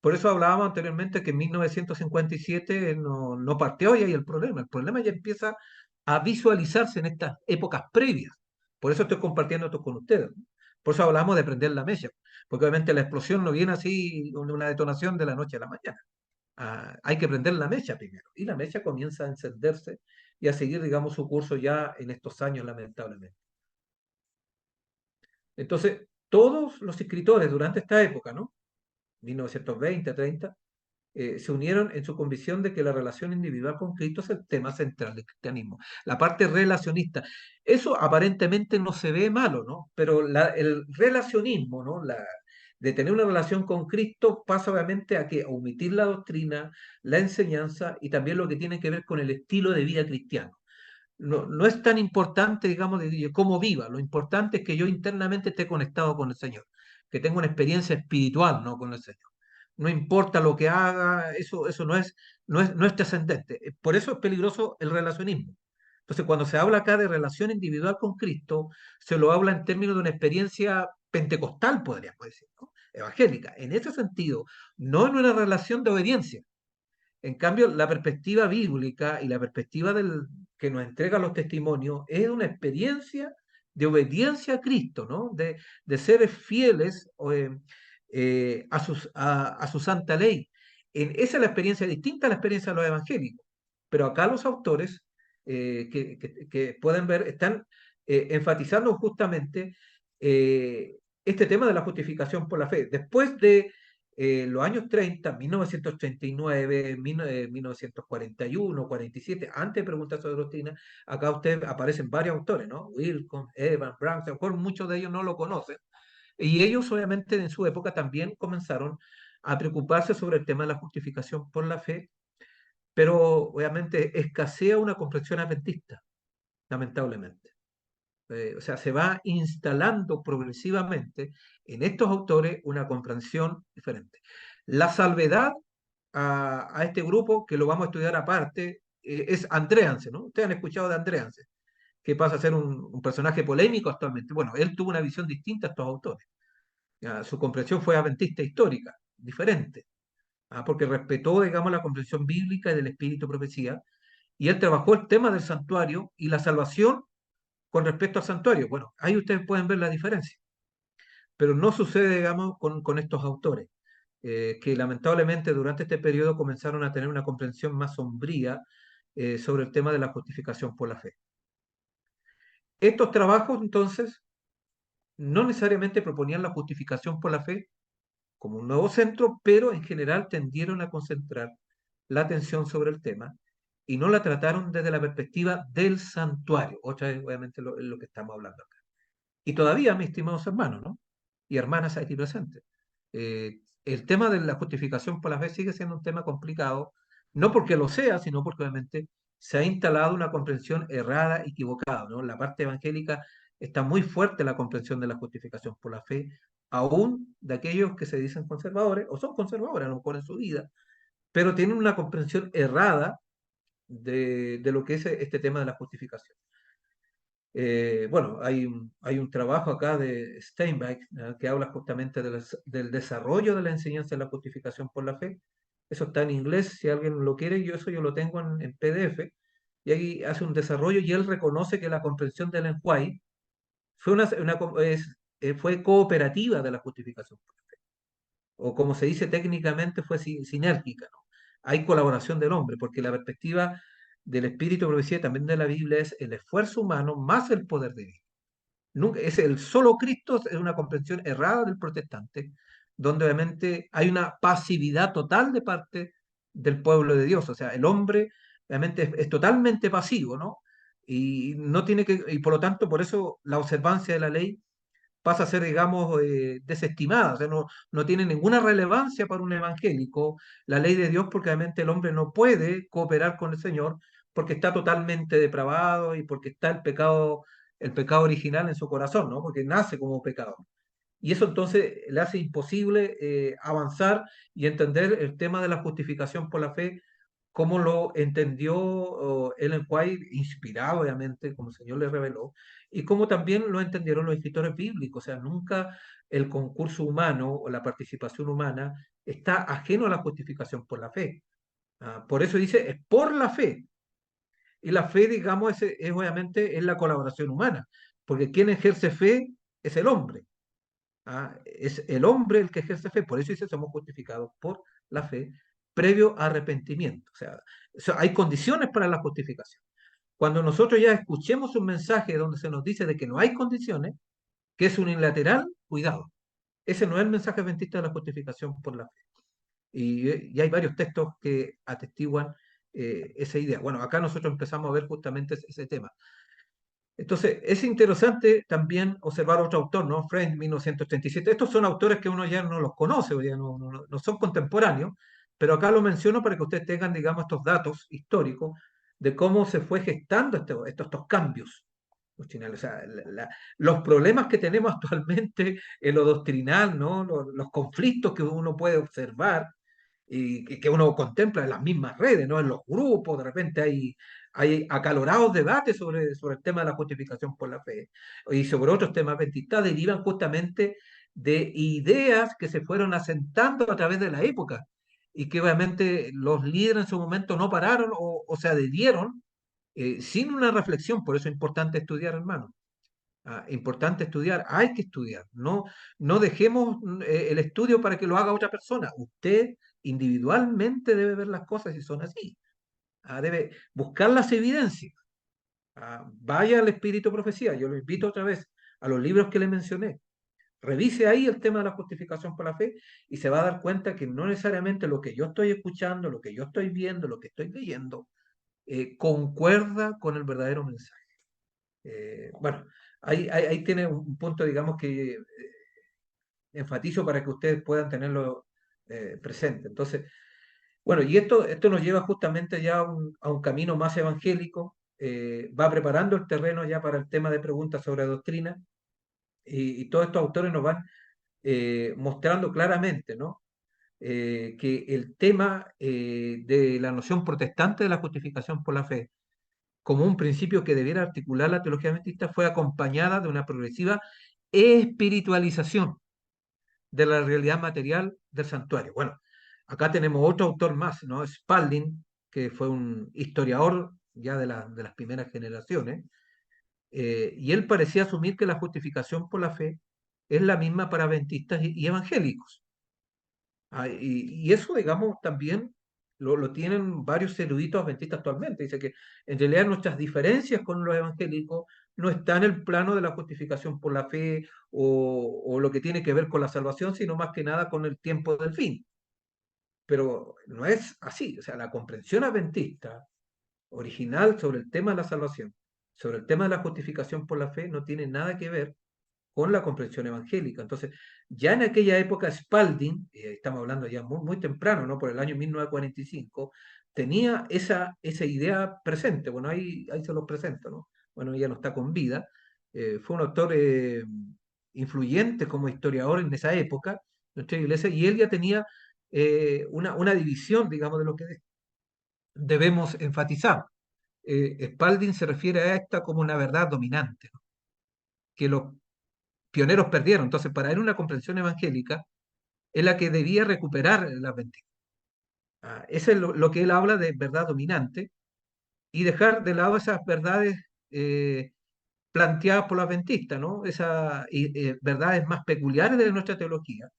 Por eso hablábamos anteriormente que en 1957 no partió y ahí el problema. El problema ya empieza a visualizarse en estas épocas previas. Por eso estoy compartiendo esto con ustedes, ¿no? Por eso hablamos de prender la mecha, porque obviamente la explosión no viene así, una detonación de la noche a la mañana. Hay que prender la mecha primero. Y la mecha comienza a encenderse y a seguir, digamos, su curso ya en estos años, lamentablemente. Entonces, todos los escritores durante esta época, ¿no? 1920, 30, se unieron en su convicción de que la relación individual con Cristo es el tema central del cristianismo. La parte relacionista. Eso aparentemente no se ve malo, ¿no? Pero el relacionismo, ¿no? De tener una relación con Cristo pasa obviamente a omitir la doctrina, la enseñanza y también lo que tiene que ver con el estilo de vida cristiano. No es tan importante, digamos, de cómo viva. Lo importante es que yo internamente esté conectado con el Señor, que tenga una experiencia espiritual, ¿no? Con el Señor. No importa lo que haga, eso no es trascendente. Por eso es peligroso el relacionismo. Entonces, cuando se habla acá de relación individual con Cristo, se lo habla en términos de una experiencia pentecostal, podríamos decir, ¿no? Evangélica. En ese sentido, no en una relación de obediencia. En cambio, la perspectiva bíblica y la perspectiva que nos entrega los testimonios es una experiencia de obediencia a Cristo, ¿no? De ser fieles a su santa ley. Esa es la experiencia distinta a la experiencia de los evangélicos. Pero acá los autores que pueden ver están enfatizando justamente este tema de la justificación por la fe. Después de los años 30, 1939, 1941, 47, antes de preguntar sobre doctrina, acá usted aparecen varios autores, ¿no? Wilson, Evans, Brown, a lo mejor muchos de ellos no lo conocen. Y ellos obviamente en su época también comenzaron a preocuparse sobre el tema de la justificación por la fe, pero obviamente escasea una comprensión adventista, lamentablemente. O sea, se va instalando progresivamente en estos autores una comprensión diferente. La salvedad a este grupo, que lo vamos a estudiar aparte, es Andreansen, ¿no? Ustedes han escuchado de Andreansen, que pasa a ser un personaje polémico actualmente. Bueno, él tuvo una visión distinta a estos autores. Ya, su comprensión fue adventista histórica, diferente, porque respetó, digamos, la comprensión bíblica y del espíritu profecía, y él trabajó el tema del santuario y la salvación con respecto al santuario. Bueno, ahí ustedes pueden ver la diferencia, pero no sucede, digamos, con estos autores, que lamentablemente durante este periodo comenzaron a tener una comprensión más sombría sobre el tema de la justificación por la fe. Estos trabajos, entonces, no necesariamente proponían la justificación por la fe como un nuevo centro, pero en general tendieron a concentrar la atención sobre el tema y no la trataron desde la perspectiva del santuario. Otra vez, obviamente, lo que estamos hablando acá. Y todavía, mis estimados hermanos, ¿no? Y hermanas aquí presentes, el tema de la justificación por la fe sigue siendo un tema complicado, no porque lo sea, sino porque obviamente se ha instalado una comprensión errada, equivocada, ¿no? En la parte evangélica está muy fuerte la comprensión de la justificación por la fe aún de aquellos que se dicen conservadores, o son conservadores a lo mejor en su vida, pero tienen una comprensión errada de lo que es este tema de la justificación. Bueno, hay un trabajo acá de Steinbeck, que habla justamente del desarrollo de la enseñanza de la justificación por la fe. Eso está en inglés, si alguien lo quiere, yo lo tengo en PDF, y ahí hace un desarrollo y él reconoce que la comprensión de Ellen White fue cooperativa de la justificación, o como se dice técnicamente, fue sinérgica, ¿no? Hay colaboración del hombre, porque la perspectiva del espíritu de profecía también de la Biblia es el esfuerzo humano más el poder de Dios. Nunca, es el solo Cristo, es una comprensión errada del protestante, donde obviamente hay una pasividad total de parte del pueblo de Dios. O sea, el hombre obviamente es totalmente pasivo, ¿no? Y no tiene que, y por lo tanto, por eso la observancia de la ley pasa a ser, digamos, desestimada, o sea, no tiene ninguna relevancia para un evangélico la ley de Dios, porque obviamente el hombre no puede cooperar con el Señor porque está totalmente depravado y porque está el pecado original en su corazón, ¿no? Porque nace como pecador. Y eso entonces le hace imposible avanzar y entender el tema de la justificación por la fe, como lo entendió Ellen White, inspirado obviamente, como el Señor le reveló, y como también lo entendieron los escritores bíblicos. O sea, nunca el concurso humano o la participación humana está ajeno a la justificación por la fe. Por eso dice, es por la fe. Y la fe, digamos, obviamente es la colaboración humana, porque quien ejerce fe es el hombre. Es el hombre el que ejerce fe, por eso dice somos justificados por la fe previo arrepentimiento. O sea, hay condiciones para la justificación. Cuando nosotros ya escuchemos un mensaje donde se nos dice de que no hay condiciones, que es unilateral, cuidado. Ese no es el mensaje adventista de la justificación por la fe. Y hay varios textos que atestiguan esa idea. Bueno, acá nosotros empezamos a ver justamente ese tema. Entonces, es interesante también observar otro autor, ¿no? French, 1937. Estos son autores que uno ya no los conoce, o ya no son contemporáneos, pero acá lo menciono para que ustedes tengan, digamos, estos datos históricos de cómo se fue gestando estos cambios doctrinales. O sea, los problemas que tenemos actualmente en lo doctrinal, ¿no? Los conflictos que uno puede observar y que uno contempla en las mismas redes, ¿no? En los grupos, de repente hay acalorados debates sobre el tema de la justificación por la fe y sobre otros temas adventistas, derivan justamente de ideas que se fueron asentando a través de la época y que obviamente los líderes en su momento no pararon o se adherieron sin una reflexión. Por eso es importante estudiar, hermano. Importante estudiar, hay que estudiar, no dejemos el estudio para que lo haga otra persona. Usted individualmente debe ver las cosas si son así. Debe buscar las evidencias. Vaya al espíritu de profecía, yo lo invito otra vez a los libros que le mencioné. Revise ahí el tema de la justificación por la fe y se va a dar cuenta que no necesariamente lo que yo estoy escuchando, lo que yo estoy viendo, lo que estoy leyendo, concuerda con el verdadero mensaje. Bueno, ahí tiene un punto, digamos, que enfatizo para que ustedes puedan tenerlo presente. Entonces, bueno, y esto nos lleva justamente ya a un camino más evangélico, va preparando el terreno ya para el tema de preguntas sobre doctrina, y todos estos autores nos van mostrando claramente, ¿no? Que el tema de la noción protestante de la justificación por la fe, como un principio que debiera articular la teología adventista, fue acompañada de una progresiva espiritualización de la realidad material del santuario. Bueno, acá tenemos otro autor más, ¿no? Spalding, que fue un historiador ya de las primeras generaciones, y él parecía asumir que la justificación por la fe es la misma para adventistas y evangélicos. Y eso, digamos, también lo tienen varios eruditos adventistas actualmente. Dice que en realidad nuestras diferencias con los evangélicos no están en el plano de la justificación por la fe o lo que tiene que ver con la salvación, sino más que nada con el tiempo del fin. Pero no es así. O sea, la comprensión adventista original sobre el tema de la salvación, sobre el tema de la justificación por la fe, no tiene nada que ver con la comprensión evangélica. Entonces, ya en aquella época Spalding, estamos hablando ya muy temprano, ¿no? Por el año 1945, tenía esa idea presente. Bueno, ahí se los presento, ¿no? Bueno, ya no está con vida. Fue un autor influyente como historiador en esa época, nuestra iglesia, y él ya tenía una división, digamos, de lo que debemos enfatizar. Spalding se refiere a esta como una verdad dominante, ¿no? Que los pioneros perdieron. Entonces, para él una comprensión evangélica es la que debía recuperar la Adventismo. Eso es lo que él habla de verdad dominante y dejar de lado esas verdades eh, planteadas por los adventistas, ¿no? Esas verdades más peculiares de nuestra teología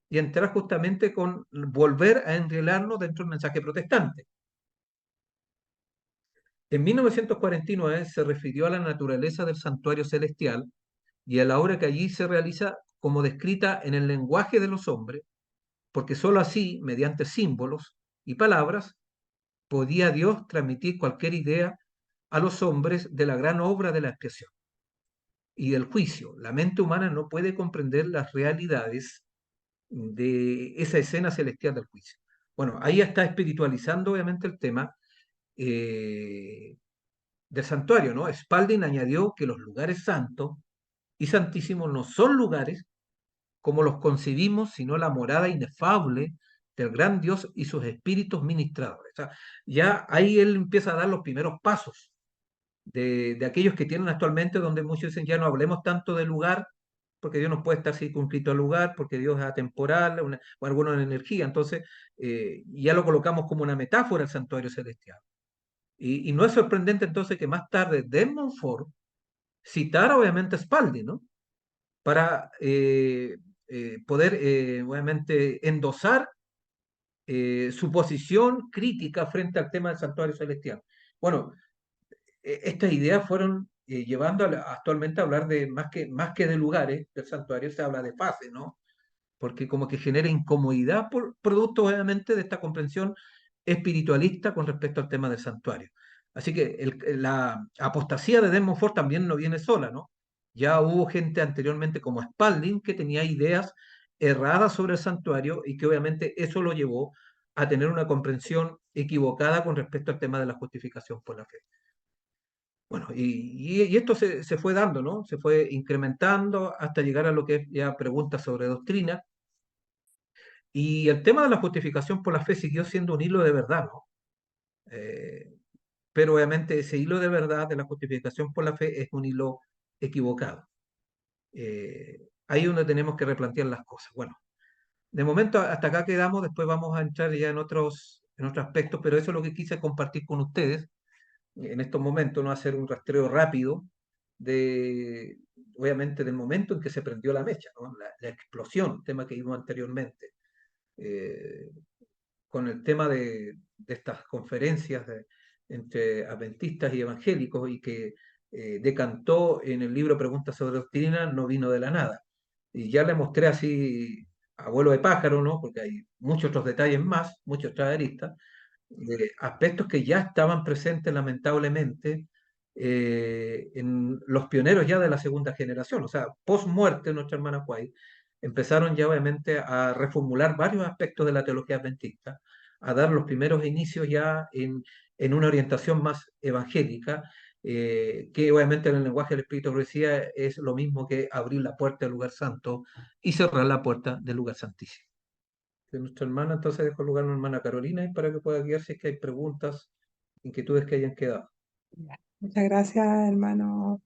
y entrar justamente con volver a enrielarnos dentro del mensaje protestante. En 1949 se refirió a la naturaleza del santuario celestial y a la obra que allí se realiza como descrita en el lenguaje de los hombres, porque sólo así, mediante símbolos y palabras, podía Dios transmitir cualquier idea a los hombres de la gran obra de la expiación y del juicio. La mente humana no puede comprender las realidades de esa escena celestial del juicio. Bueno, ahí está espiritualizando obviamente el tema eh, del santuario, ¿no? Spalding añadió que los lugares santos y santísimos no son lugares como los concebimos, sino la morada inefable del gran Dios y sus espíritus ministradores. O sea, ya ahí él empieza a dar los primeros pasos de aquellos que tienen actualmente, donde muchos dicen ya no hablemos tanto de lugar, porque Dios no puede estar circunscrito al lugar, porque Dios es atemporal, o algunos en energía, entonces ya lo colocamos como una metáfora el santuario celestial. Y no es sorprendente entonces que más tarde Desmond Ford citara obviamente a Spalding, ¿no? Para poder obviamente endosar su posición crítica frente al tema del santuario celestial. Bueno, estas ideas fueron llevando actualmente a hablar de más que de lugares del santuario, se habla de fases, ¿no? Porque como que genera incomodidad por producto obviamente de esta comprensión espiritualista con respecto al tema del santuario. Así que la apostasía de Desmond Ford también no viene sola, ¿no? Ya hubo gente anteriormente como Spalding que tenía ideas erradas sobre el santuario y que obviamente eso lo llevó a tener una comprensión equivocada con respecto al tema de la justificación por la fe. Bueno, y esto se fue dando, ¿no? Se fue incrementando hasta llegar a lo que es ya preguntas sobre doctrina. Y el tema de la justificación por la fe siguió siendo un hilo de verdad, ¿no? Eh, pero obviamente ese hilo de verdad de la justificación por la fe es un hilo equivocado. Ahí es donde tenemos que replantear las cosas. Bueno, de momento hasta acá quedamos, después vamos a entrar ya en otros aspectos, pero eso es lo que quise compartir con ustedes en estos momentos, no hacer un rastreo rápido de, obviamente, del momento en que se prendió la mecha, ¿no? La explosión, tema que vimos anteriormente. Eh, con el tema de estas conferencias entre adventistas y evangélicos y que decantó en el libro Preguntas sobre Doctrina, no vino de la nada. Y ya le mostré así a vuelo de pájaro, ¿no? Porque hay muchos otros detalles más, muchos otras aristas, aspectos que ya estaban presentes lamentablemente en los pioneros ya de la segunda generación, o sea, post muerte de nuestra hermana White, empezaron ya obviamente a reformular varios aspectos de la teología adventista, a dar los primeros inicios ya en una orientación más evangélica, que obviamente en el lenguaje del Espíritu de Profecía es lo mismo que abrir la puerta del lugar santo y cerrar la puerta del lugar santísimo. De nuestra hermana, entonces dejo lugar a mi hermana Carolina y para que pueda guiar si es que hay preguntas, inquietudes que hayan quedado. Ya. Muchas gracias, hermano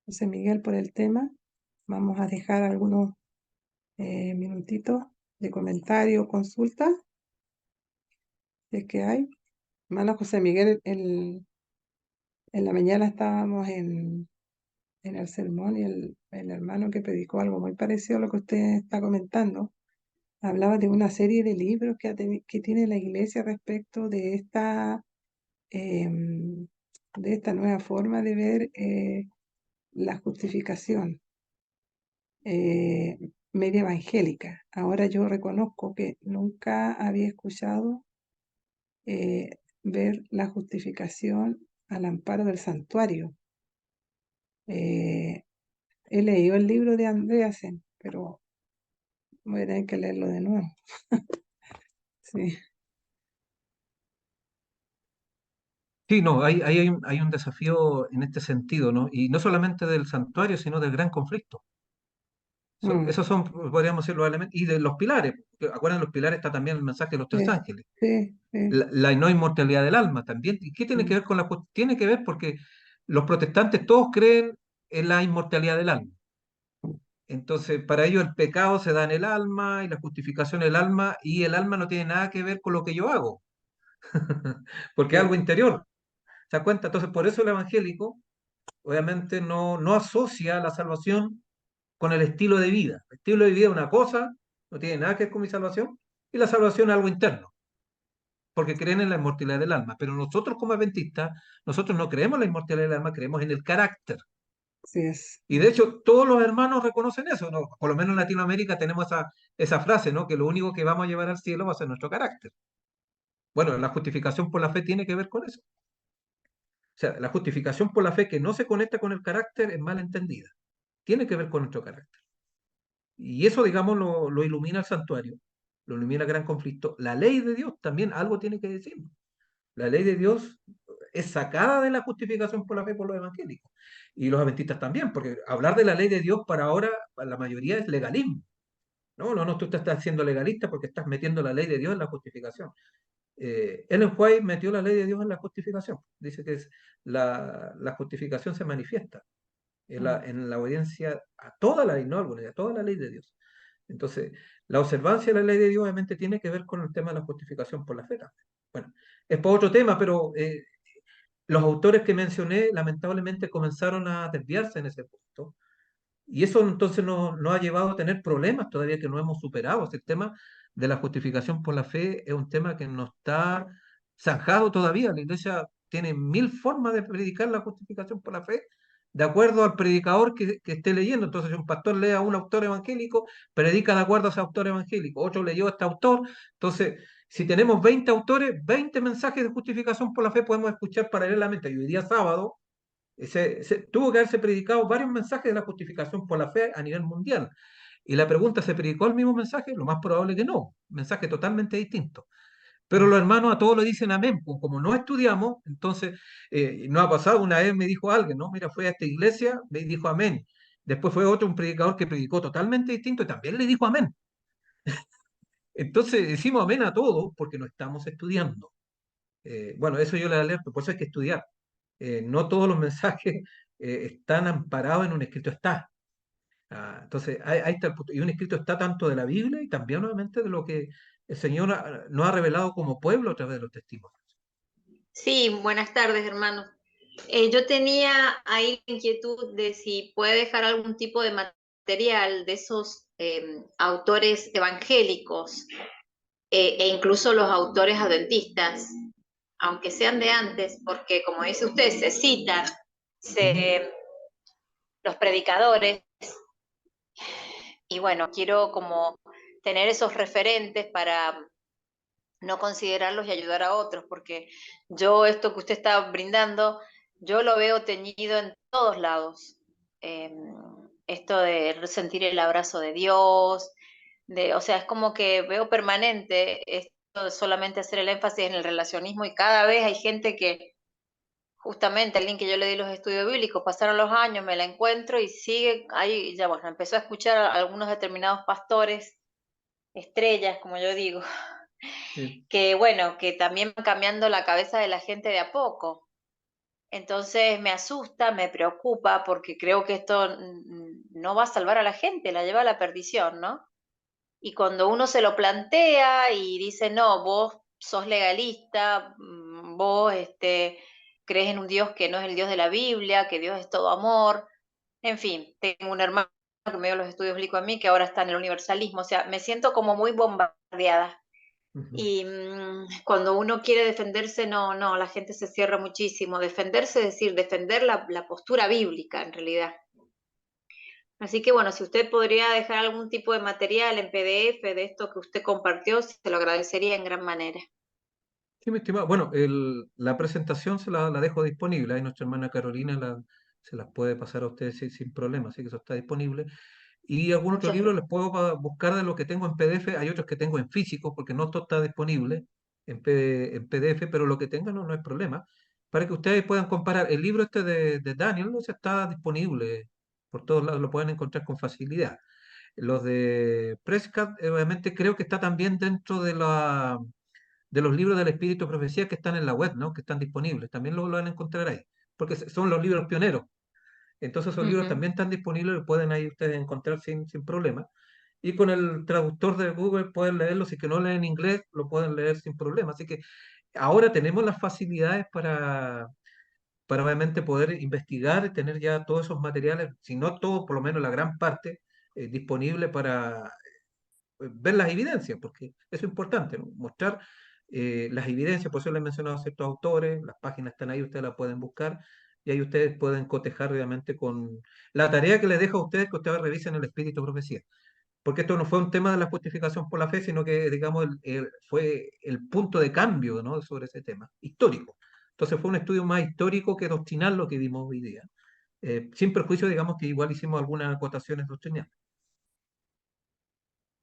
José Miguel, por el tema. Vamos a dejar algunos minutitos de comentario o consulta, si es que hay. Hermano José Miguel, en la mañana estábamos en el sermón y el hermano que predicó algo muy parecido a lo que usted está comentando, hablaba de una serie de libros que tiene la iglesia respecto em, de esta nueva forma de ver la justificación media evangélica. Ahora yo reconozco que nunca había escuchado ver la justificación al amparo del santuario. Eh, He leído el libro de Andreasen, pero voy a tener que leerlo de nuevo. Sí, Sí, no, hay un desafío en este sentido, ¿no? Y no solamente del santuario, sino del gran conflicto. Mm, Esos son, podríamos decir, los elementos. Y de los pilares, porque acuérdense, los pilares está también el mensaje de los tres sí, ángeles. sí, sí, La no inmortalidad del alma también. ¿Y qué tiene que mm, ver con tiene que ver porque los protestantes todos creen en la inmortalidad del alma. Entonces, para ellos el pecado se da en el alma y la justificación en el alma, y el alma no tiene nada que ver con lo que yo hago, porque es algo sí, interior. ¿Se da cuenta? Entonces, por eso el evangélico obviamente no asocia la salvación con el estilo de vida. El estilo de vida es una cosa, no tiene nada que ver con mi salvación, y la salvación es algo interno, porque creen en la inmortalidad del alma. Pero nosotros como adventistas, nosotros no creemos en la inmortalidad del alma, creemos en el carácter. sí es. Y de hecho, todos los hermanos reconocen eso, ¿no? Por lo menos en Latinoamérica tenemos esa frase, ¿no? Que lo único que vamos a llevar al cielo va a ser nuestro carácter. Bueno, la justificación por la fe tiene que ver con eso. O sea, la justificación por la fe que no se conecta con el carácter es mal entendida. Tiene que ver con nuestro carácter. Y eso, digamos, lo ilumina el santuario, lo ilumina el gran conflicto. La ley de Dios también algo tiene que decir. La ley de Dios es sacada de la justificación por la fe por los evangélicos. Y los adventistas también, porque hablar de la ley de Dios para ahora, para la mayoría, es legalismo. No, no, no, tú te estás siendo legalista porque estás metiendo la ley de Dios en la justificación. Ellen White metió la ley de Dios en la justificación. Dice que la justificación se manifiesta Mm, en la obediencia a toda la ley, no alguna, a toda la ley de Dios. Entonces, la observancia de la ley de Dios obviamente tiene que ver con el tema de la justificación por la fe también. Bueno, es por otro tema, pero los autores que mencioné lamentablemente comenzaron a desviarse en ese punto. Y eso entonces nos ha llevado a tener problemas todavía que no hemos superado. El tema de la justificación por la fe es un tema que no está zanjado todavía. La iglesia tiene mil formas de predicar la justificación por la fe, de acuerdo al predicador que esté leyendo. Entonces, si un pastor lee a un autor evangélico, predica de acuerdo a ese autor evangélico. Otro leyó a este autor. Entonces, si tenemos 20 autores, 20 mensajes de justificación por la fe podemos escuchar paralelamente. Y hoy día sábado tuvo que haberse predicado varios mensajes de la justificación por la fe a nivel mundial. Y la pregunta, ¿se predicó el mismo mensaje? Lo más probable que no, mensaje totalmente distinto. Pero mm, los hermanos a todos lo dicen amén, pues como no estudiamos, entonces no ha pasado, una vez me dijo alguien, ¿no? Mira, fue a esta iglesia, me dijo amén. Después fue otro, un predicador que predicó totalmente distinto y también le dijo amén. Entonces decimos amén a todos porque no estamos estudiando. Bueno, eso yo le alerto, por eso hay que estudiar. No todos los mensajes están amparados en un escrito está. Entonces, ahí está el punto. Y un escrito está tanto de la Biblia y también obviamente de lo que el Señor nos ha revelado como pueblo a través de los testimonios. Sí, buenas tardes, hermano. Yo tenía ahí la inquietud de si puede dejar algún tipo de material de esos autores evangélicos e incluso los autores adventistas, aunque sean de antes, porque como dice usted, se citan Ujú. se, los predicadores y bueno, quiero como tener esos referentes para no considerarlos y ayudar a otros, porque yo esto que usted está brindando, yo lo veo teñido en todos lados. Eh, Esto de sentir el abrazo de Dios, o sea, es como que veo permanente esto de solamente hacer el énfasis en el relacionismo y cada vez hay gente que, justamente alguien que yo le di los estudios bíblicos, pasaron los años, me la encuentro y sigue ahí, ya bueno, empezó a escuchar a algunos determinados pastores, estrellas, como yo digo, Sí. que bueno, que también van cambiando la cabeza de la gente de a poco. Entonces me asusta, me preocupa, porque creo que esto no va a salvar a la gente, la lleva a la perdición, ¿no? Y cuando uno se lo plantea y dice, no, vos sos legalista, vos crees en un Dios que no es el Dios de la Biblia, que Dios es todo amor, en fin, tengo un hermano que me dio los estudios bíblicos a mí, que ahora está en el universalismo, o sea, me siento como muy bombardeada. Ujú. Y cuando uno quiere defenderse, no, no, la gente se cierra muchísimo. Defenderse es decir, defender la postura bíblica en realidad. Así que bueno, si usted podría dejar algún tipo de material en PDF de esto que usted compartió, se lo agradecería en gran manera. Sí, mi estimado. Bueno, la presentación la dejo disponible. Ahí nuestra hermana Carolina se las puede pasar a ustedes sin problema, así que eso está disponible. Y algún otro Muchas libro gracias. les puedo buscar de lo que tengo en PDF. Hay otros que tengo en físico, porque no todo está disponible en PDF, pero lo que tengan no es problema. Para que ustedes puedan comparar. El libro este de Daniel, ese está disponible por todos lados, lo pueden encontrar con facilidad. Los de Prescott, obviamente creo que está también dentro de los libros del Espíritu de Profecía que están en la web, ¿no? Que están disponibles. También lo van a encontrar ahí, porque son los libros pioneros. Entonces esos libros Ujú. también están disponibles y pueden ahí ustedes encontrar sin problema. Y con el traductor de Google pueden leerlo, si que no leen inglés, lo pueden leer sin problema. Así que ahora tenemos las facilidades para obviamente poder investigar y tener ya todos esos materiales, si no todo, por lo menos la gran parte, disponible para ver las evidencias, porque eso es importante, ¿no? Mostrar las evidencias, por eso les he mencionado a ciertos autores, las páginas están ahí, ustedes las pueden buscar y ahí ustedes pueden cotejar obviamente con la tarea que les dejo a ustedes que ustedes revisen el Espíritu de Profecía. Porque esto no fue un tema de la justificación por la fe, sino que, digamos, fue el punto de cambio, ¿no? Sobre ese tema, histórico. Entonces fue un estudio más histórico que doctrinal lo que vimos hoy día. Sin perjuicio, digamos, que igual hicimos algunas acotaciones doctrinales.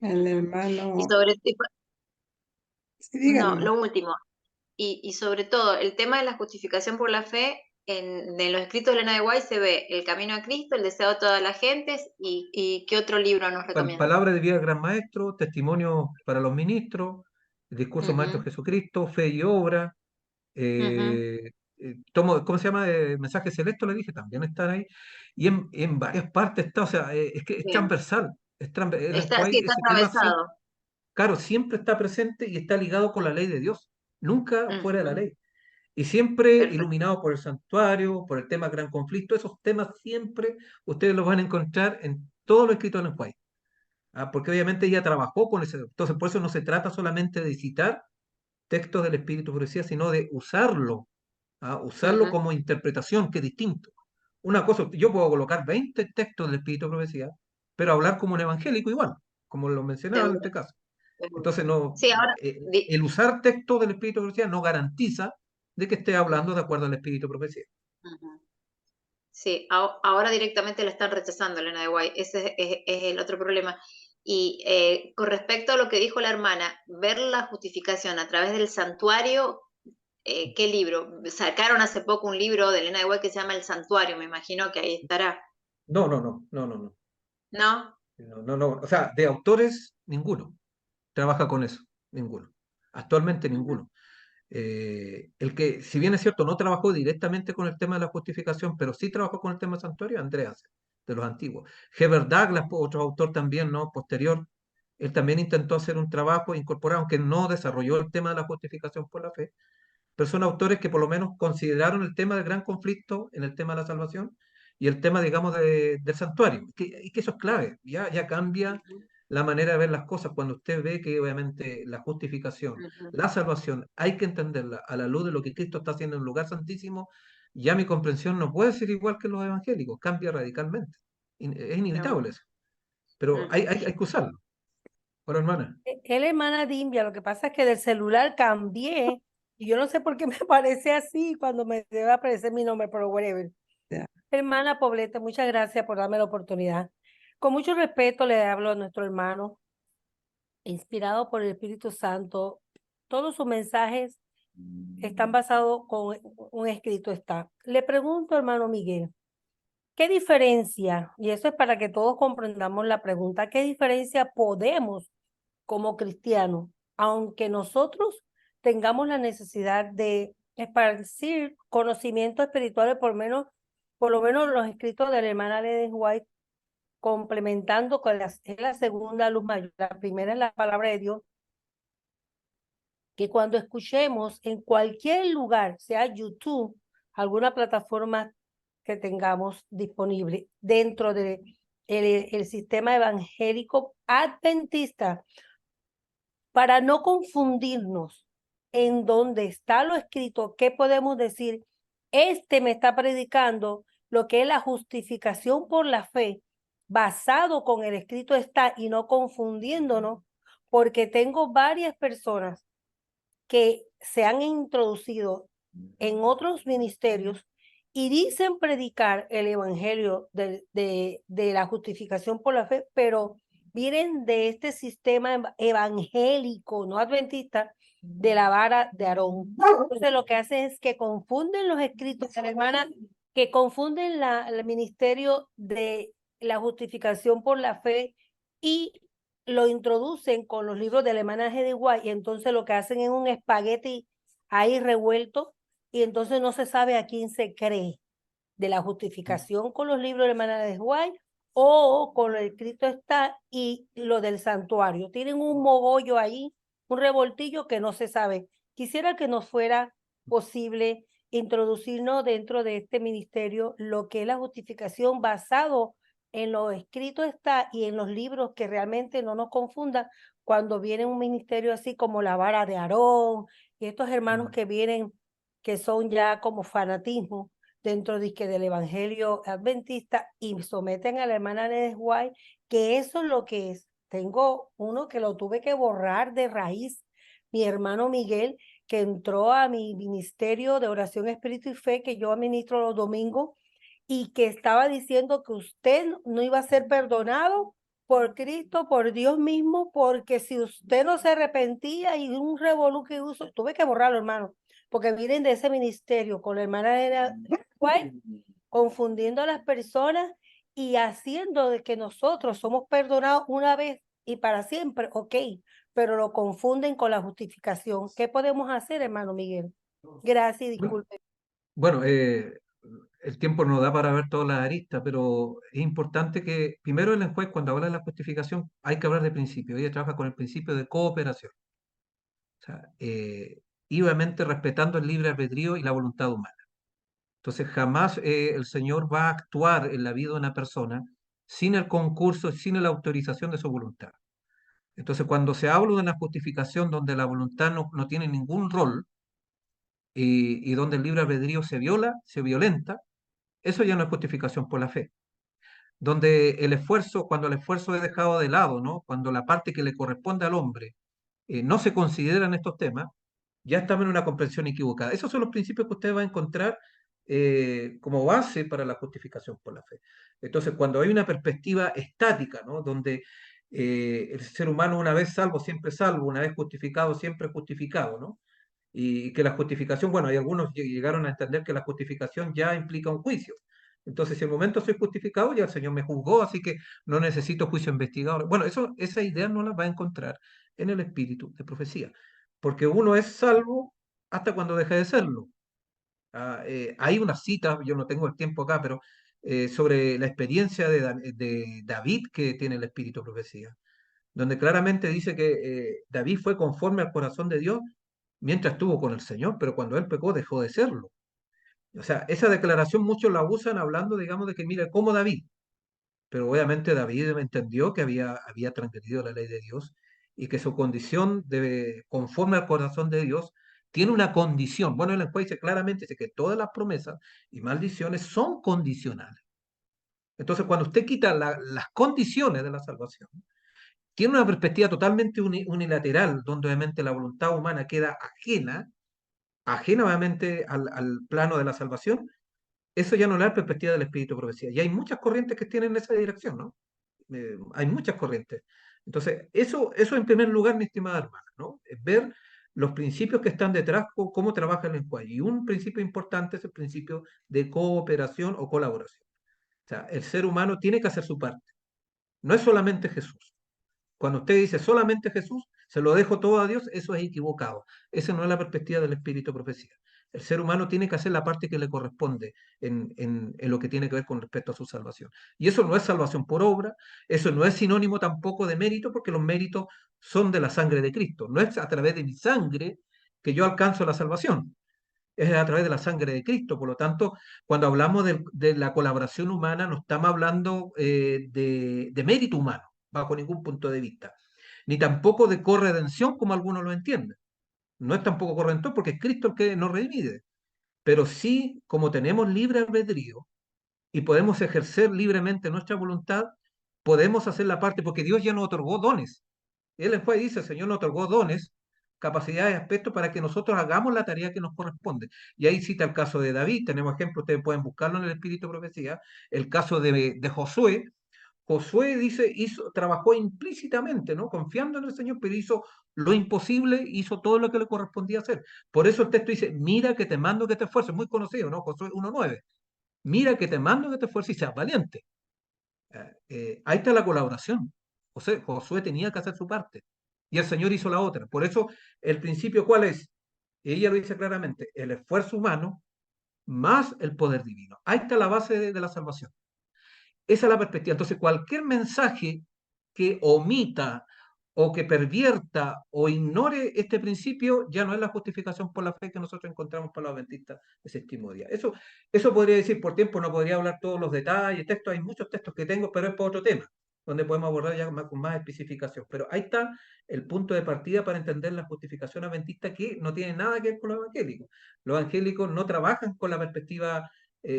El Ujú. Y hermano, sobre, sí, diga no, nomás. lo último, y sobre todo el tema de la justificación por la fe, en los escritos de Elena de White se ve el camino a Cristo, el deseo de todas las gentes, y ¿qué otro libro nos recomienda? Palabra de vida del Gran Maestro, testimonio para los ministros, el discurso del Maestro Ujú, Jesucristo, fe y obra, ujú, ¿cómo se llama? Mensaje celeste, le dije, también están ahí. Y en varias partes está, o sea, es que es bien. transversal. Ellen Sí, White, está ese tema siempre, atravesado. claro, siempre está presente y está ligado con la ley de Dios, nunca fuera de la Ujú, ley. Y siempre perfecto. iluminado por el santuario, por el tema gran conflicto, esos temas siempre ustedes los van a encontrar en todo lo escrito en Ellen White. Porque obviamente ella trabajó con ese. Entonces, por eso no se trata solamente de citar textos del Espíritu de Profecía, sino de usarlo, usarlo Ujú, como interpretación, que es distinto. Una cosa, yo puedo colocar 20 textos del Espíritu de Profecía, pero hablar como un evangélico igual, como lo mencionaba en seguro, este caso. seguro. Entonces, no, Sí, ahora, el usar textos del Espíritu de Profecía no garantiza de que esté hablando de ujú, acuerdo al Espíritu de Profecía. ujú. Sí, ahora directamente la están rechazando, Elena de Guay. Ese es el otro problema. Y con respecto a lo que dijo la hermana, ver la justificación a través del santuario, ¿qué libro? Sacaron hace poco un libro de Elena de Guay que se llama El Santuario, me imagino que ahí estará, No, no, no, no, no, no, ¿no? no, no, no. O sea, de autores, ninguno trabaja con eso, ninguno. Actualmente Ujú, ninguno. El que, si bien es cierto, no trabajó directamente con el tema de la justificación, pero sí trabajó con el tema del santuario, Andreas, de los antiguos. Heber Douglas, otro autor también, ¿no? Posterior, él también intentó hacer un trabajo incorporado, aunque no desarrolló el tema de la justificación por la fe, pero son autores que por lo menos consideraron el tema del gran conflicto en el tema de la salvación y el tema, digamos, del santuario. Y que eso es clave, ya cambia ujú, la manera de ver las cosas cuando usted ve que obviamente la justificación, ujú. la salvación, hay que entenderla a la luz de lo que Cristo está haciendo en el lugar santísimo. Ya mi comprensión no puede ser igual que los evangélicos, cambia radicalmente. Es inevitable Seguro. eso, pero Ujú. hay que usarlo. Bueno, hermana, Él es hermana Dimbia, lo que pasa es que del celular cambié y yo no sé por qué me aparece así cuando me debe aparecer mi nombre, pero whatever. Ya. Hermana Poblete, muchas gracias por darme la oportunidad. Con mucho respeto le hablo a nuestro hermano, inspirado por el Espíritu Santo. Todos sus mensajes están basados con un escrito está. Le pregunto, hermano Miguel, ¿qué diferencia, y eso es para que todos comprendamos la pregunta, qué diferencia podemos como cristianos, aunque nosotros tengamos la necesidad de esparcir conocimientos espirituales, por lo menos los escritos de la hermana Ellen White, complementando con es la segunda luz mayor, la primera es la palabra de Dios, que cuando escuchemos en cualquier lugar, sea YouTube, alguna plataforma que tengamos disponible dentro de el sistema evangélico adventista, para no confundirnos en dónde está lo escrito, ¿qué podemos decir? Este me está predicando lo que es la justificación por la fe, basado con el escrito está y no confundiéndonos, porque tengo varias personas que se han introducido en otros ministerios y dicen predicar el evangelio de la justificación por la fe, pero vienen de este sistema evangélico, no adventista, de la vara de Aarón. Entonces lo que hacen es que confunden los escritos, hermana, que confunden el ministerio de la justificación por la fe y lo introducen con los libros de la hermana G. de White, y entonces lo que hacen es un espagueti ahí revuelto, y entonces no se sabe a quién se cree, de la justificación con los libros de la hermana de White o con lo de Cristo está y lo del santuario. Tienen un mogollo ahí, un revoltillo que no se sabe. Quisiera que nos fuera posible introducirnos dentro de este ministerio lo que es la justificación basado en lo escrito está y en los libros, que realmente no nos confundan cuando viene un ministerio así como la vara de Aarón y estos hermanos que vienen, que son ya como fanatismo dentro del evangelio adventista, y someten a la hermana de White, que eso es lo que es. Tengo uno que lo tuve que borrar de raíz, mi hermano Miguel, que entró a mi ministerio de oración, espíritu y fe, que yo administro los domingos, y que estaba diciendo que usted no iba a ser perdonado por Cristo, por Dios mismo, porque si usted no se arrepentía, y un revolú que uso, tuve que borrarlo, hermano, porque vienen de ese ministerio con la hermana de White, confundiendo a las personas y haciendo de que nosotros somos perdonados una vez y para siempre, ok, pero lo confunden con la justificación. ¿Qué podemos hacer, hermano Miguel? Gracias y disculpe. Bueno, el tiempo no da para ver todas las aristas, pero es importante que primero el juez, cuando habla de la justificación, hay que hablar de principio. Ella trabaja con el principio de cooperación. O sea, y obviamente respetando el libre albedrío y la voluntad humana. Entonces, jamás el Señor va a actuar en la vida de una persona sin el concurso, sin la autorización de su voluntad. Entonces, cuando se habla de una justificación donde la voluntad no tiene ningún rol y donde el libre albedrío se viola, se violenta, eso ya no es justificación por la fe. Donde el esfuerzo, cuando el esfuerzo es dejado de lado, ¿no? Cuando la parte que le corresponde al hombre no se considera en estos temas, ya estamos en una comprensión equivocada. Esos son los principios que usted va a encontrar como base para la justificación por la fe. Entonces, cuando hay una perspectiva estática, ¿no? Donde el ser humano, una vez salvo, una vez justificado, siempre justificado, ¿no? Y que la justificación, bueno, hay algunos llegaron a entender que la justificación ya implica un juicio. Entonces, si en el momento soy justificado, ya el Señor me juzgó, así que no necesito juicio investigador. Bueno, esa idea no la va a encontrar en el espíritu de profecía, porque uno es salvo hasta cuando deja de serlo. Hay una cita, yo no tengo el tiempo acá, pero sobre la experiencia de David que tiene el espíritu de profecía, donde claramente dice que David fue conforme al corazón de Dios mientras estuvo con el Señor, pero cuando él pecó dejó de serlo. O sea, esa declaración muchos la usan hablando, digamos, de que mira, como David, pero obviamente David entendió que había transgredido la ley de Dios y que su condición conforme al corazón de Dios tiene una condición. Bueno, el juez dice claramente dice que todas las promesas y maldiciones son condicionales. Entonces, cuando usted quita las condiciones de la salvación, tiene una perspectiva totalmente unilateral, donde obviamente la voluntad humana queda ajena obviamente al plano de la salvación. Eso ya no le da perspectiva del espíritu de profecía. Y hay muchas corrientes que tienen esa dirección, ¿no? Hay muchas corrientes. Entonces, eso en primer lugar, mi estimada hermana, ¿no? Es ver los principios que están detrás, cómo trabaja el lenguaje. Y un principio importante es el principio de cooperación o colaboración. O sea, el ser humano tiene que hacer su parte. No es solamente Jesús. Cuando usted dice solamente Jesús, se lo dejo todo a Dios, eso es equivocado. Esa no es la perspectiva del espíritu de profecía. El ser humano tiene que hacer la parte que le corresponde en lo que tiene que ver con respecto a su salvación. Y eso no es salvación por obra, eso no es sinónimo tampoco de mérito, porque los méritos son de la sangre de Cristo. No es a través de mi sangre que yo alcanzo la salvación, es a través de la sangre de Cristo. Por lo tanto, cuando hablamos de la colaboración humana, no estamos hablando de mérito humano, bajo ningún punto de vista, ni tampoco de corredención, como algunos lo entienden. No es tampoco corredentor, porque es Cristo el que nos redime, pero sí, como tenemos libre albedrío y podemos ejercer libremente nuestra voluntad, podemos hacer la parte, porque Dios ya nos otorgó dones. Él después dice, el Señor nos otorgó dones, capacidades, aspectos para que nosotros hagamos la tarea que nos corresponde. Y ahí cita el caso de David, tenemos ejemplos, ustedes pueden buscarlo en el Espíritu de Profecía, el caso de Josué. Josué dice, trabajó implícitamente, ¿no? Confiando en el Señor, pero hizo lo imposible, hizo todo lo que le correspondía hacer. Por eso el texto dice, mira que te mando que te esfuerces, muy conocido, ¿no? Josué 1:9. Mira que te mando que te esfuerces y seas valiente. Ahí está la colaboración. Josué tenía que hacer su parte y el Señor hizo la otra. Por eso, el principio, ¿cuál es? Ella lo dice claramente, el esfuerzo humano más el poder divino. Ahí está la base de la salvación. Esa es la perspectiva. Entonces, cualquier mensaje que omita o que pervierta o ignore este principio ya no es la justificación por la fe que nosotros encontramos para los adventistas de séptimo día. Eso podría decir, por tiempo no podría hablar todos los detalles, textos, hay muchos textos que tengo, pero es para otro tema, donde podemos abordar ya con más especificación. Pero ahí está el punto de partida para entender la justificación adventista, que no tiene nada que ver con los evangélicos. Los evangélicos no trabajan con la perspectiva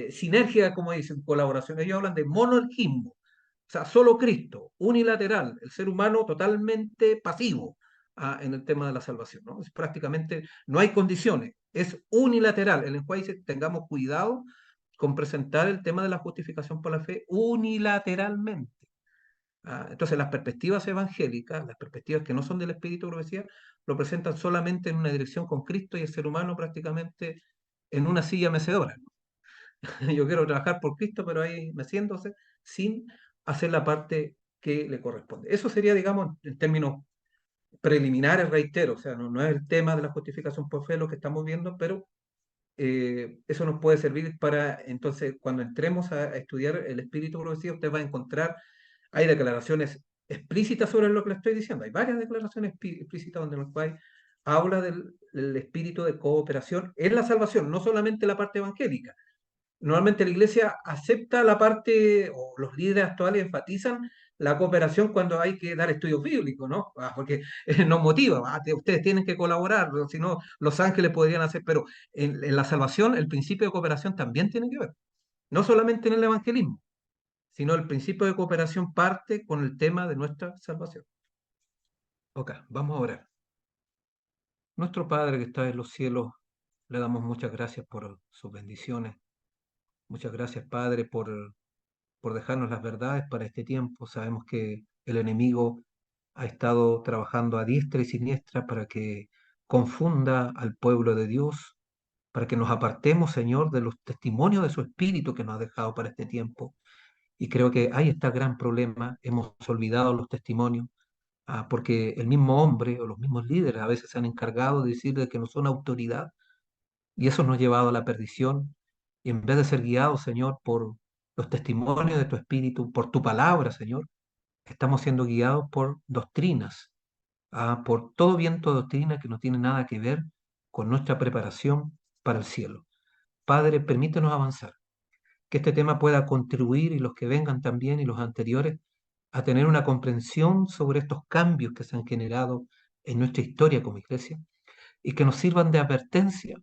sinergia, como dicen, colaboración. Ellos hablan de monoelgismo, o sea, solo Cristo, unilateral, el ser humano totalmente pasivo en el tema de la salvación, ¿no? Es prácticamente, no hay condiciones, es unilateral. El lenguaje dice, tengamos cuidado con presentar el tema de la justificación por la fe unilateralmente. Entonces, las perspectivas evangélicas, las perspectivas que no son del Espíritu, como decía, lo presentan solamente en una dirección con Cristo y el ser humano prácticamente en una silla mecedora, ¿no? Yo quiero trabajar por Cristo, pero ahí meciéndose sin hacer la parte que le corresponde. Eso sería, digamos, en términos preliminares, reitero, o sea, no es el tema de la justificación por fe lo que estamos viendo, pero eso nos puede servir para, entonces, cuando entremos a estudiar el espíritu progresivo, usted va a encontrar, hay declaraciones explícitas sobre lo que le estoy diciendo, hay varias declaraciones explícitas donde el cual habla del espíritu de cooperación en la salvación, no solamente la parte evangélica. Normalmente la iglesia acepta la parte, o los líderes actuales enfatizan la cooperación cuando hay que dar estudios bíblicos, ¿no? Porque nos motiva, ustedes tienen que colaborar, si no, los ángeles podrían hacer, pero en la salvación el principio de cooperación también tiene que ver, no solamente en el evangelismo, sino el principio de cooperación parte con el tema de nuestra salvación. Ok, vamos a orar. Nuestro Padre que está en los cielos, le damos muchas gracias por sus bendiciones. Muchas gracias, Padre, por dejarnos las verdades para este tiempo. Sabemos que el enemigo ha estado trabajando a diestra y siniestra para que confunda al pueblo de Dios, para que nos apartemos, Señor, de los testimonios de su Espíritu que nos ha dejado para este tiempo. Y creo que ahí está el gran problema. Hemos olvidado los testimonios, porque el mismo hombre o los mismos líderes a veces se han encargado de decir de que no son autoridad, y eso nos ha llevado a la perdición. Y en vez de ser guiados, Señor, por los testimonios de tu Espíritu, por tu palabra, Señor, estamos siendo guiados por doctrinas, por todo viento de doctrina que no tiene nada que ver con nuestra preparación para el cielo. Padre, permítenos avanzar, que este tema pueda contribuir, y los que vengan también y los anteriores, a tener una comprensión sobre estos cambios que se han generado en nuestra historia como iglesia, y que nos sirvan de advertencia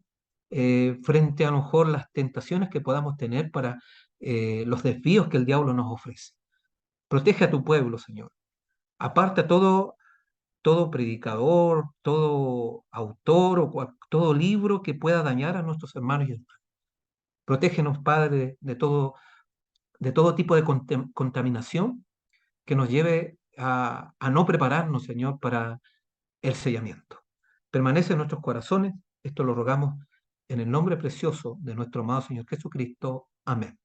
frente a lo mejor las tentaciones que podamos tener para los desvíos que el diablo nos ofrece. Protege a tu pueblo, Señor. Aparta todo predicador, todo autor o todo libro que pueda dañar a nuestros hermanos y hermanas. Protégenos, Padre, de todo tipo de contaminación que nos lleve a no prepararnos, Señor, para el sellamiento. Permanece en nuestros corazones. Esto lo rogamos en el nombre precioso de nuestro amado Señor Jesucristo. Amén.